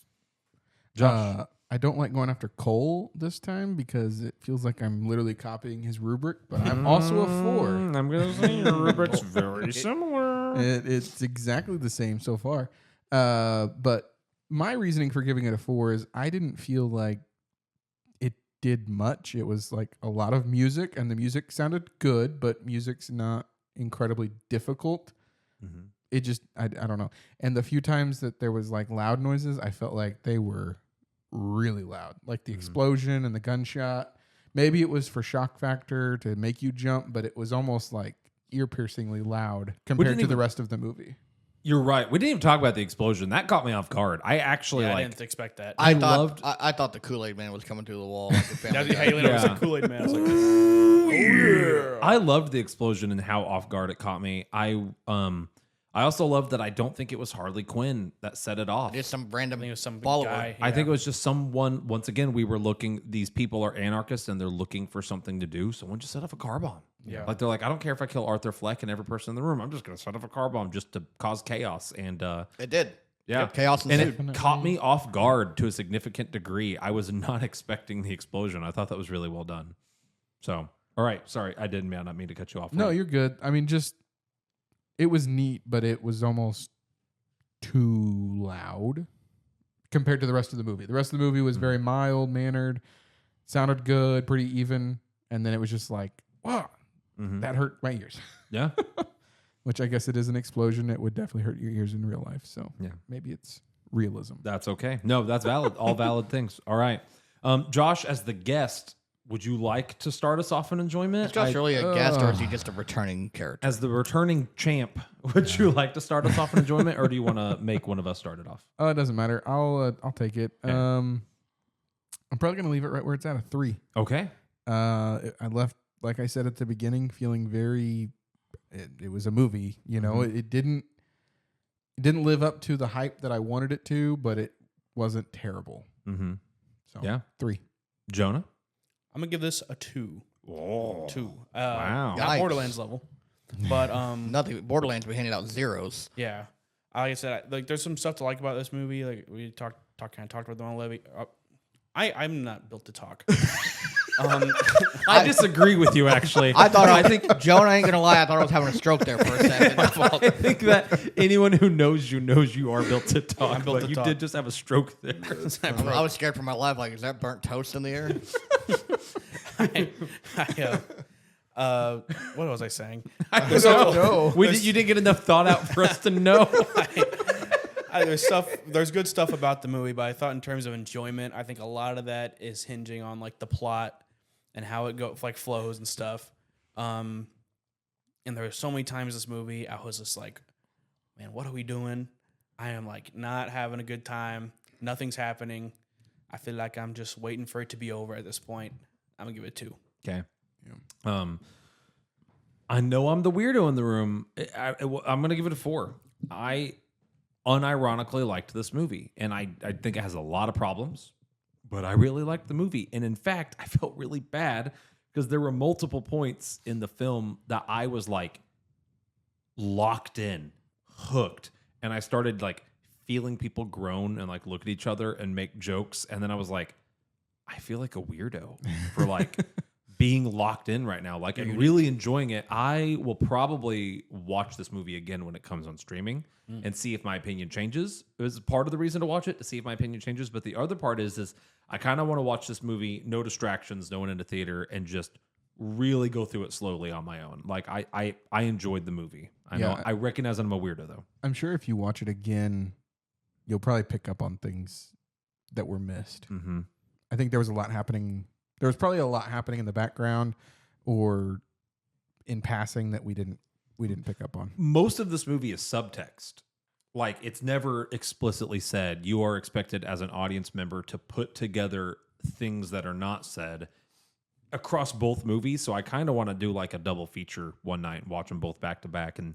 Josh, I don't like going after Cole this time because it feels like I'm literally copying his rubric, but I'm also a 4. I'm gonna say your rubric's very similar. It's exactly the same so far. But my reasoning for giving it a 4 is I didn't feel like it did much. It was like a lot of music, and the music sounded good, but music's not incredibly difficult. It just, I don't know. And the few times that there was like loud noises, I felt like they were really loud, like the explosion and the gunshot. Maybe it was for shock factor to make you jump, but it was almost like ear-piercingly loud compared to the rest of the movie. You're right. We didn't even talk about the explosion. That caught me off guard. I actually I like. didn't expect that. I thought the Kool-Aid Man was coming through the wall. Like the Family Guy. Haley was Yeah. a Kool-Aid Man. I was like, oh yeah. I loved the explosion and how off guard it caught me. I also loved that I don't think it was Harley Quinn that set it off. Just some random I think it was some follower. guy. I think it was just someone. Once again, we were looking. These people are anarchists and they're looking for something to do. Someone just set off a car bomb. Yeah. Like they're like, I don't care if I kill Arthur Fleck and every person in the room. I'm just going to set off a car bomb just to cause chaos. And It did. yeah, Chaos and ensued. it caught me off guard to a significant degree. I was not expecting the explosion. I thought that was really well done. So, all right, sorry, I didn't mean to cut you off. No, you're good. I mean, just it was neat, but it was almost too loud compared to the rest of the movie. The rest of the movie was very mild mannered, sounded good, pretty even, and then it was just like, wow, that hurt my ears. Yeah. Which I guess it is an explosion. It would definitely hurt your ears in real life. So Yeah. maybe it's realism. That's okay. No, that's valid. All valid things. All right. Josh, as the guest, would you like to start us off in enjoyment? Is Josh really a guest, or is he just a returning character? As the returning champ, would you like to start us off in enjoyment, or do you want to make one of us start it off? Oh, it doesn't matter. I'll take it. Okay. I'm probably gonna leave it right where it's at, a 3. Okay. I left, like I said at the beginning, feeling very. It was a movie, you know. It didn't live up to the hype that I wanted it to, but it wasn't terrible. Mm-hmm. So Yeah. 3. Jonah? I'm gonna give this a 2. Oh. 2. Wow. Not Yikes. Borderlands level, but Nothing. Borderlands, we handed out zeros. yeah. Like I said, like there's some stuff to like about this movie. Like we talked about them on Levy. I'm not built to talk. I disagree with you, actually. I think Jonah ain't gonna lie. I thought I was having a stroke there for a second. I think that anyone who knows you are built to talk. I'm built but to you talk. did just have a stroke there. I was scared for my life. Like, is that burnt toast in the air? What was I saying? You didn't get enough thought out for us to know. There's good stuff about the movie, but I thought in terms of enjoyment, I think a lot of that is hinging on like the plot and how it flows and stuff. And there were so many times this movie I was just like, man, what are we doing? I am like not having a good time. Nothing's happening. I feel like I'm just waiting for it to be over at this point. I'm gonna give it 2. Okay. I know I'm the weirdo in the room. I'm going to give it a 4. I unironically liked this movie, and I think it has a lot of problems, but I really liked the movie. And in fact, I felt really bad because there were multiple points in the film that I was like locked in, hooked, and I started like feeling people groan and like look at each other and make jokes, and then I was like, I feel like a weirdo for like being locked in right now, like and really enjoying it. I will probably watch this movie again when it comes on streaming and see if my opinion changes. It was part of the reason to watch it, to see if my opinion changes. But the other part is I kind of want to watch this movie, no distractions, no one in the theater, and just really go through it slowly on my own. Like I enjoyed the movie. I recognize I'm a weirdo though. I'm sure if you watch it again, you'll probably pick up on things that were missed. Mm-hmm. I think there was a lot happening. There was probably a lot happening in the background or in passing that we didn't pick up on. Most of this movie is subtext. Like, it's never explicitly said. You are expected as an audience member to put together things that are not said across both movies. So I kind of want to do like a double feature one night and watch them both back to back. And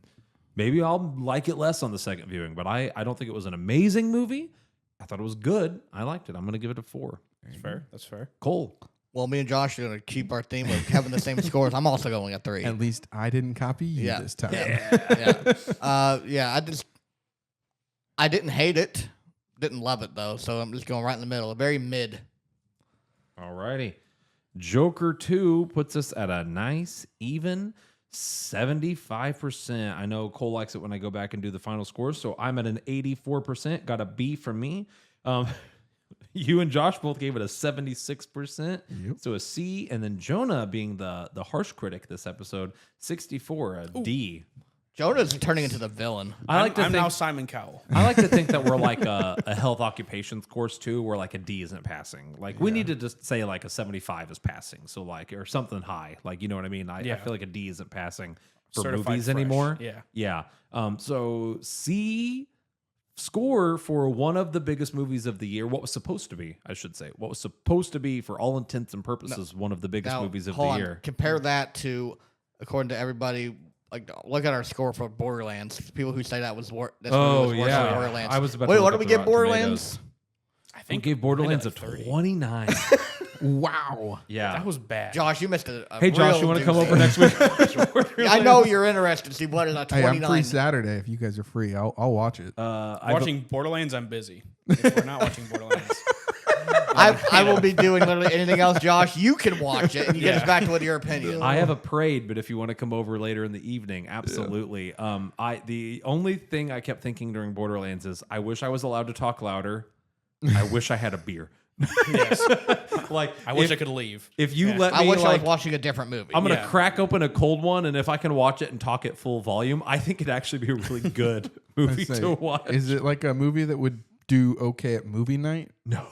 maybe I'll like it less on the second viewing. But I don't think it was an amazing movie. I thought it was good. I liked it. I'm going to give it a 4. That's fair. That's fair. Cole. Well, me and Josh are going to keep our theme of having the same scores. I'm also going at 3. At least I didn't copy you this time. I didn't hate it. Didn't love it, though. So I'm just going right in the middle. Very mid. All righty. Joker 2 puts us at a nice, even 75%. I know Cole likes it when I go back and do the final scores, so I'm at an 84%. Got a B from me. You and Josh both gave it a 76%, so a C. And then Jonah, being the harsh critic this episode, 64, a D. Jonah's turning into the villain. I'm now Simon Cowell. I like to think that we're like a health occupations course too, where like a D isn't passing. Like we need to just say like a 75 is passing, so like or something high. Like you know what I mean? I feel like a D isn't passing for Certified movies fresh. anymore. Yeah. So C score for one of the biggest movies of the year. What was supposed to be, I should say, what was supposed to be for all intents and purposes one of the biggest movies of the year. Compare that to, according to everybody. Like, look at our score for Borderlands. People who say that was worse than Borderlands. I was about Wait, to what look did we up get the Rotten Borderlands? Tomatoes. I think we gave Borderlands a 29. Wow. Yeah. That was bad. Josh, you missed a Hey, Josh, real you want to come doozy. over next week? I know you're interested to see what is a Hey, 29. I'm free Saturday. If you guys are free, I'll watch it. Watching Borderlands, I'm busy. If we're not watching Borderlands, I will be doing literally anything else, Josh. You can watch it and you get us back to what your opinion. I have a parade, but if you want to come over later in the evening, absolutely. The only thing I kept thinking during Borderlands is I wish I was allowed to talk louder. I wish I had a beer. yes. Like I wish I could leave. If you let me, I wish I was like, watching a different movie. I'm gonna Yeah. crack open a cold one, and if I can watch it and talk at full volume, I think it'd actually be a really good movie I'd say, to watch. Is it like a movie that would do okay at movie night? No.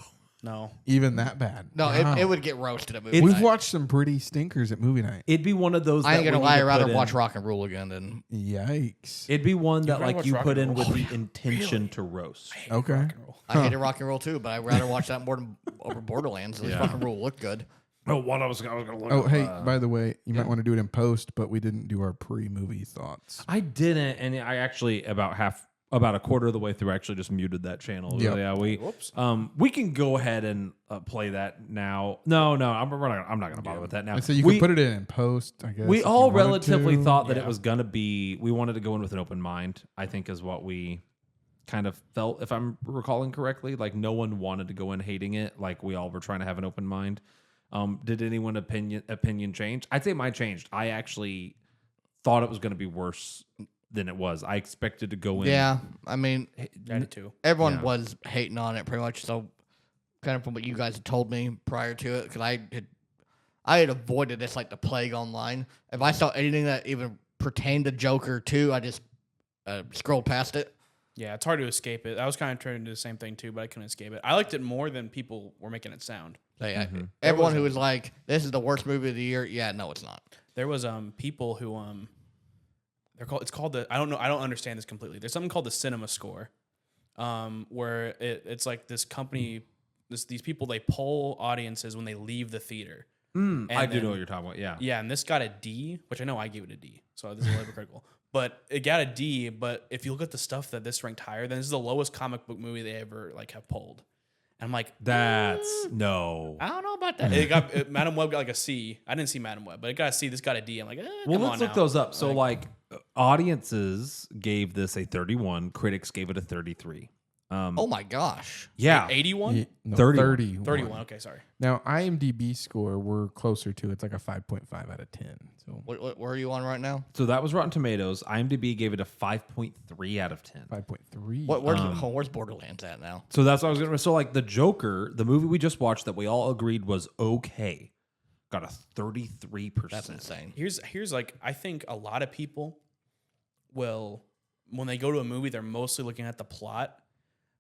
Even that bad? No, Wow. it would get roasted at movie We've night. watched some pretty stinkers at movie night. It'd be one of those. I ain't that gonna we lie, need I'd to rather put watch in- Rock and Roll again than Yikes. It'd be one that rather like watch you Rock put and in Roll? with the intention to roast. Okay. Rock and roll. I hated Rock and Roll too, but I'd rather watch that more than over Borderlands. At least Rock and Roll looked good. Oh, what I was gonna look. Oh, up, hey, by the way, you might want to do it in post, but we didn't do our pre-movie thoughts. I didn't, and I actually about a quarter of the way through, I actually just muted that channel. Yep. Yeah, Whoops. we can go ahead and play that now. No, I'm not gonna bother with that now. I say you we, could put it in post, I guess. we if all you wanted relatively to. thought that it Yeah. was gonna be. We wanted to go in with an open mind. I think is what we kind of felt, if I'm recalling correctly. Like no one wanted to go in hating it. Like we all were trying to have an open mind. Did anyone opinion change? I'd say mine changed. I actually thought it was going to be worse than it was. I expected to go in. Yeah, I mean, I did too. everyone Yeah. was hating on it pretty much. So, kind of from what you guys had told me prior to it, because I had avoided this like the plague online. If I saw anything that even pertained to Joker 2, I just scrolled past it. Yeah, it's hard to escape it. I was kind of trying to do the same thing too, but I couldn't escape it. I liked it more than people were making it sound. So, yeah, everyone who was like, "This is the worst movie of the year," yeah, no, it's not. There was people who it's called the I don't understand this completely. There's something called the cinema score, where it's like this company, these people, they poll audiences when they leave the theater. I do know what you're talking about. Yeah. Yeah, and this got a D, which I know I gave it a D, so this is a little bit critical. But it got a D. But if you look at the stuff that this ranked higher, then this is the lowest comic book movie they ever like have polled. And I'm like, That's no. I don't know about that. Madam Web got like a C. I didn't see Madam Web, but it got a C. This got a D. I'm like, Well, come let's on look now. those up. So, like, audiences gave this a 31. Critics gave it a 33. Oh my gosh! Yeah. 81? Yeah, no, 31. 31. 31. Okay, sorry. Now, IMDb score, we're closer to. It's like a 5.5 out of 10. So Where are you on right now? So that was Rotten Tomatoes. IMDb gave it a 5.3 out of 10. 5.3. Where's Borderlands at now? So that's what I was going to. So, like, the Joker, the movie we just watched that we all agreed was okay, got a 33%. That's insane. Here's like, I think a lot of people will, when they go to a movie, they're mostly looking at the plot.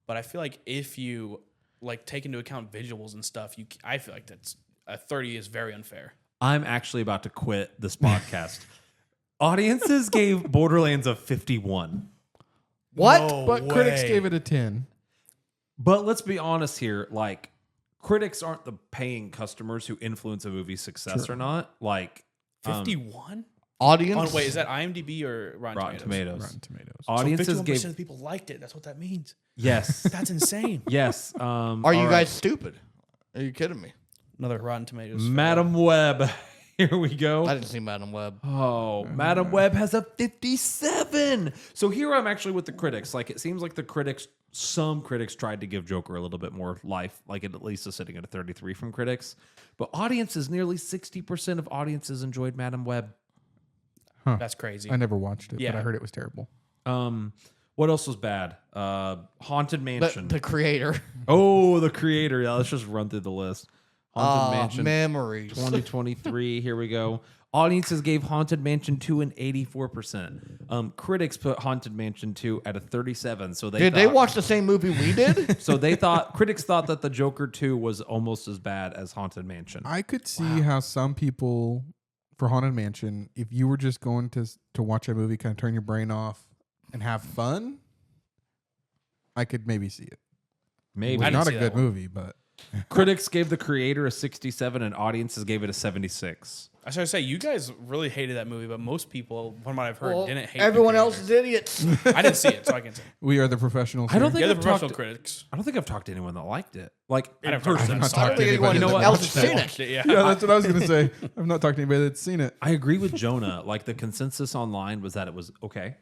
But I feel like if you like take into account visuals and stuff, I feel like that's a 30 is very unfair. I'm actually about to quit this podcast. Audiences gave Borderlands a 51. What? No But critics way. gave it a 10. But let's be honest here. Like, critics aren't the paying customers who influence a movie's success or not. Like, 51? Audience? Wait, is that IMDb or Rotten Tomatoes? Tomatoes. Rotten Tomatoes. Audiences So 51% gave of the people liked it. That's what that means. yes, That's insane. yes. Are you guys stupid? Are you kidding me? Another Rotten Tomatoes. Madam Web? Here we go. I didn't see Madam Web. Oh, Madam Web has a 57. So here I'm actually with the critics. Like, it seems like some critics tried to give Joker a little bit more life. Like, it at least is sitting at a 33 from critics. But audiences, nearly 60% of audiences enjoyed Madam Web. That's crazy. I never watched it, but Yeah. I heard it was terrible. What else was bad? Haunted Mansion. The creator. Oh, the creator. Yeah, let's just run through the list. Haunted Mansion memories. 2023. Here we go. Audiences gave Haunted Mansion 2 an 84%. Critics put Haunted Mansion 2 at a 37. So They watch the same movie we did? So critics thought that the Joker 2 was almost as bad as Haunted Mansion. I could see how some people for Haunted Mansion, if you were just going to watch a movie, kind of turn your brain off and have fun, I could maybe see it. Maybe. It's not a see good that one. movie, but Critics gave the creator a 67 and audiences gave it a 76. I was going to say, you guys really hated that movie, but most people, from what I've heard, Well, didn't hate everyone the else is creator. idiots. I didn't see it, so I can't say. we are the professionals. I don't here. think You're the I've professional talked, critics. I don't think I've talked to anyone that liked it. Like I in never talked to person. them. I've not I don't talked to think anyone anybody. You know what? else has seen Watched it. it, yeah. Yeah, that's what I was going to say. I've not talked to anybody that's seen it. I agree with Jonah. Like the consensus online was that it was okay.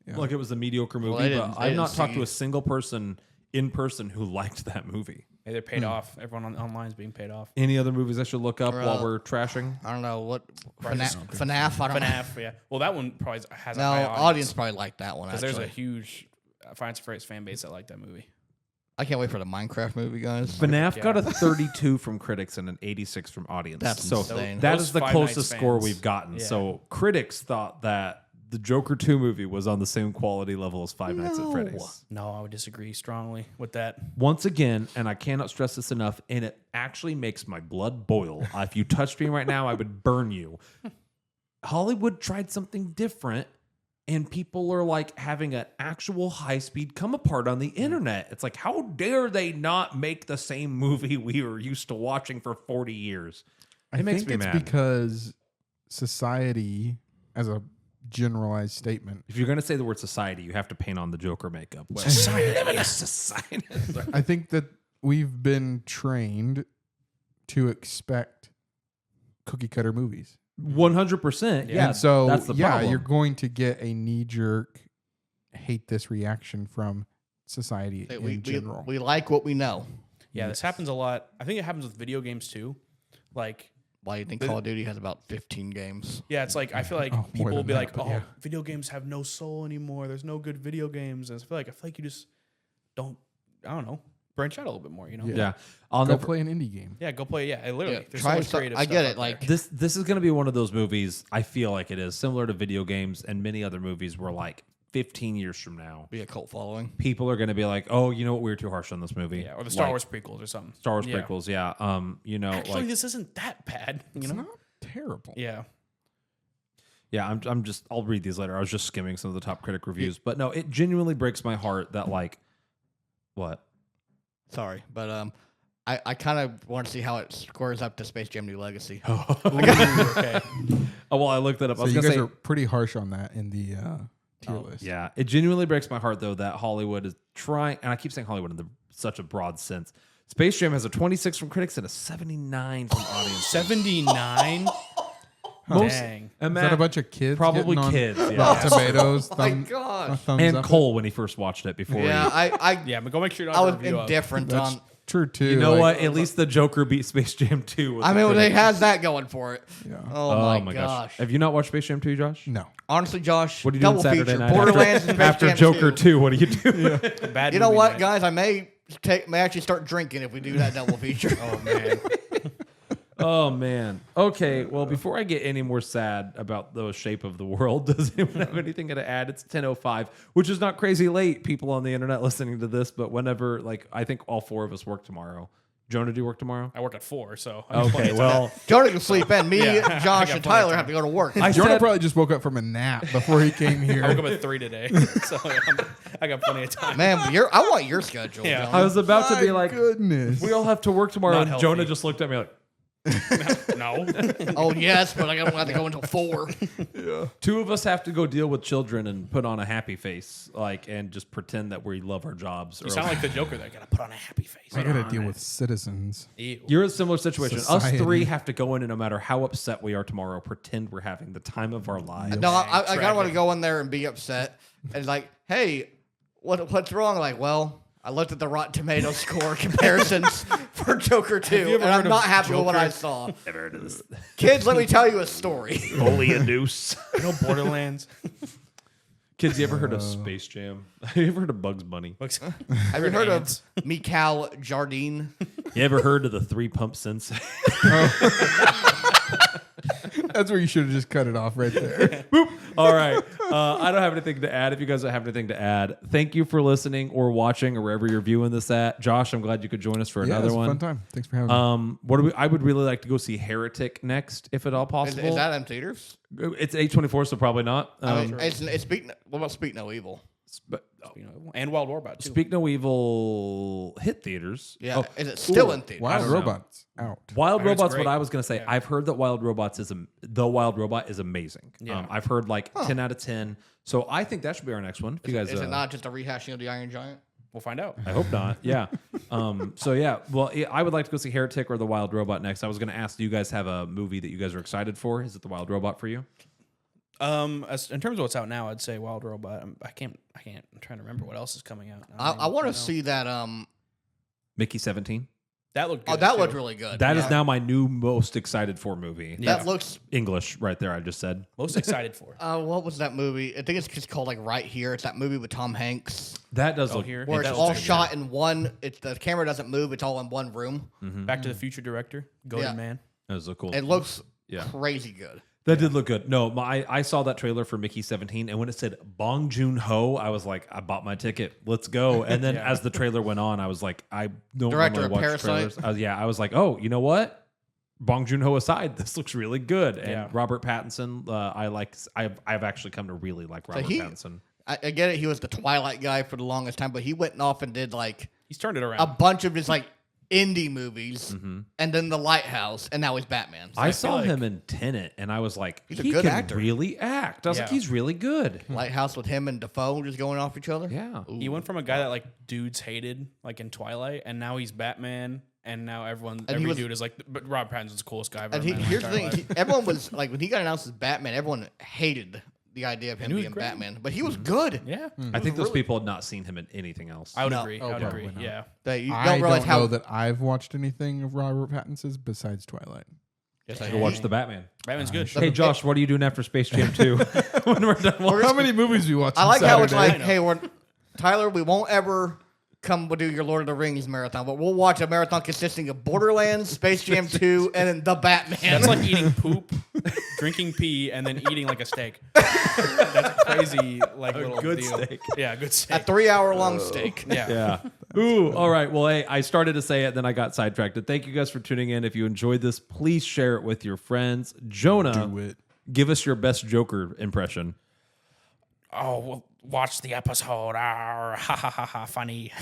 Yeah. Like it was a mediocre movie, they but didn't- I've they not didn't talked see- to a single person in person who liked that movie. Hey, they're paid off. Everyone online is being paid off. Any other movies I should look up while we're trashing? I don't know what Right. FNAF. I don't know. FNAF, yeah. Well, that one probably has a No, high audience probably liked that one. because there's a Actually, huge Finance Freights fan base that like that movie. I can't wait for the Minecraft movie, guys. FNAF Yeah. got a 32 from critics and an 86 from audience. That's so insane. that Those is the Five closest Nights score fans. we've gotten. Yeah. So critics thought that the Joker 2 movie was on the same quality level as Five Nights at No. Freddy's. No, I would disagree strongly with that. Once again, and I cannot stress this enough, and it actually makes my blood boil. If you touched me right now, I would burn you. Hollywood tried something different, and people are like having an actual high speed come apart on the internet. It's like, how dare they not make the same movie we were used to watching for 40 years? I It makes think me it's mad. because society, as a generalized statement, If you're going to say the word society, you have to paint on the Joker makeup. Well, society. I think that we've been trained to expect cookie cutter movies. 100%. Yeah. and so, that's the problem. you're going to get a knee jerk hate this reaction from society Hey, in general. we like what we know. Yeah, this happens a lot. I think it happens with video games too. Like, Why do you think Call of Duty has about 15 games? yeah, it's like I feel like Oh, more people will than be that, like, but "Oh, yeah. video games have no soul anymore. There's no good video games." And I feel like you just don't. I don't know. Branch out a little bit more. You know. yeah. I'll Go never play an indie game. Yeah, go play. Yeah, literally. Yeah, There's try so much stuff- creative. I stuff get out it, like- there. This is going to be one of those movies. I feel like it is similar to video games and many other movies where like 15 years from now, Be a cult following. people are going to be like, "Oh, you know what? We were too harsh on this movie." yeah, or the Star Like, Wars prequels or something. Star Wars Yeah. prequels. Yeah. You know, Actually, like this isn't that bad. You It's know. not terrible. Yeah. yeah. I'm just. I'll read these later. I was just skimming some of the top critic reviews, but no, it genuinely breaks my heart that like, what? Sorry, but I kind of want to see how it squares up to Space Jam New Legacy. Okay. Oh well, I looked that up. I So was you going guys to are say, pretty harsh on that in the tier list. yeah, it genuinely breaks my heart though that Hollywood is trying, and I keep saying Hollywood in such a broad sense. Space Jam has a 26 from critics and a 79 from audience. 79. Most- Dang. Is that a bunch of kids? Probably getting on kids, yeah. Rotten Tomatoes. Oh my thumb- gosh. thumbs And up Cole when he first watched it before. Yeah, I Yeah, but go make sure you I don't was have a review up. indifferent That's on. true too. You know like- what? At least the Joker beat Space Jam 2. with I the mean, they critics. has that going for it. Yeah. Oh, my gosh. Have you not watched Space Jam 2, Josh? No. Honestly, Josh, What are you doing double Saturday feature. night Borderlands and Space after Jam Joker 2. 2? What are you doing? Bad You know movie what, night. guys? I may actually start drinking if we do that double feature. Oh man. Oh man. Okay. Well, before I get any more sad about the shape of the world, does anyone have anything to add? It's 10:05, which is not crazy late. People on the internet listening to this, but whenever, like, I think all four of us work tomorrow. Jonah, do you work tomorrow? I work at 4, so I have plenty Okay. of time. Well, Jonah can sleep in. Me, Yeah, I Josh, got and plenty of Tyler time. have to go to work. I Jonah said, probably just woke up from a nap before he came I woke up here. at 3 today, so I got plenty of time. Man, I want your schedule. Yeah. Jonah. I was about to be My like, goodness. we all have to work tomorrow. Not And healthy. Jonah just looked at me like, No. Oh yes, but I don't have to go until 4. two of us have to go deal with children and put on a happy face, like, and just pretend that we love our jobs. You sound like the Joker that gotta put on a happy face. I gotta deal with citizens. Ew. You're in a similar situation. Society. Us three have to go in, and no matter how upset we are tomorrow, pretend we're having the time of our lives. No, I kind of want tragic. to go in there and be upset and like, hey, what's wrong? Like, well, I looked at the Rotten Tomatoes score comparisons for Joker 2, you ever and heard I'm of not happy with what I Joker? saw. Ever heard of this? Kids, let me tell you a story. Folie a deuce. You know Borderlands. Kids, you ever heard of Space Jam? you ever heard of Bugs Bunny? Have you heard of Mikal Jardine? You ever heard of the 3-pump sensei? That's where you should have just cut it off right there. All right. I don't have anything to add. If you guys don't have anything to add, thank you for listening or watching or wherever you're viewing this at. Josh, I'm glad you could join us for Yeah, another it's a one. fun time. Thanks for having me. What do we? I would really like to go see Heretic next, if at all Is, possible. is that in theaters? It's A24, so probably not. I mean, it's what about Speak No Evil? But And Wild Warbot too. Speak No Evil hit theaters. Yeah, Oh, is it still in theaters? Wild don't know. Robots out. Wild I heard it's Robots. What great. I was gonna say. Yeah. I've heard that Wild Robots is the Wild Robot is amazing. Yeah. I've heard like 10 out of 10. So I think that should be our next one. If you guys, Is it not just a rehashing of the Iron Giant? We'll find out. I hope not. Yeah. So yeah. Well, I would like to go see Heretic or the Wild Robot next. I was going to ask, do you guys have a movie that you guys are excited for? Is it the Wild Robot for you? As in terms of what's out now, I'd say Wild Robot. I can't. I'm trying to remember what else is coming out. I want to know. see that. Mickey 17. That looked. Good Oh, that too. looked really good. That is Yeah. now my new most excited for movie. Yeah. That looks. English right there. I just said. most excited for. What was that movie? I think it's just called like Right Here. It's that movie with Tom Hanks That does Oh, look here? where That it's looks all good, shot in one. It's the camera doesn't move. It's all in one room. Back to the Future director, Golden Yeah. Man. That was so cool. It looks Yeah. crazy good. That did look good. No, I saw that trailer for Mickey 17, and when it said Bong Joon-ho, I was like, I bought my ticket. Let's go. And then Yeah. as the trailer went on, I was like, I don't Director normally of watch Parasite. trailers. I was like, oh, you know what? Bong Joon-ho aside, this looks really good. And Yeah. Robert Pattinson, I've actually come to really like Robert Pattinson. I get it. He was the Twilight guy for the longest time, but he went off and did like He's turned it around. a bunch of just like indie movies, and then The Lighthouse, and now he's Batman. So I feel saw like- him in Tenet, and I was like, He's a he good can actor. really act. I was like, Yeah. he's really good. Lighthouse with him and Defoe just going off each other. Yeah. He went from a guy that like dudes hated, like in Twilight, and now he's Batman, and now every was- dude is like, but Rob Pattinson's the coolest guy I've And ever met. in my here's the entire thing: life. everyone was like, when he got announced as Batman, everyone hated the idea of him he was being great. Batman, but he was good. Yeah, I think those people had not seen him in anything else. I would No. agree. Oh, I would probably agree. not. Yeah, That you I don't realize don't how. know that I've watched anything of Robert Pattinson's besides Twilight. Yes, I Go watch the Batman. Batman's good. Hey, Josh, what are you doing after Space Jam 2? When we're done watching? How many movies we watch? I like on how it's Saturday? like, hey, Tyler, we won't ever come do your Lord of the Rings marathon, but we'll watch a marathon consisting of Borderlands, Space Jam 2, and then The Batman. That's like eating poop, drinking pee, and then eating like a steak. That's a crazy, like little good deal. steak. Yeah, good a steak. 3-hour-long steak. Yeah. Yeah. Ooh. All right. Well, hey, I started to say it, then I got sidetracked. Thank you guys for tuning in. If you enjoyed this, please share it with your friends. Jonah, Do it. give us your best Joker impression. Oh, well, watch the episode. Ah, ha ha ha ha! Funny.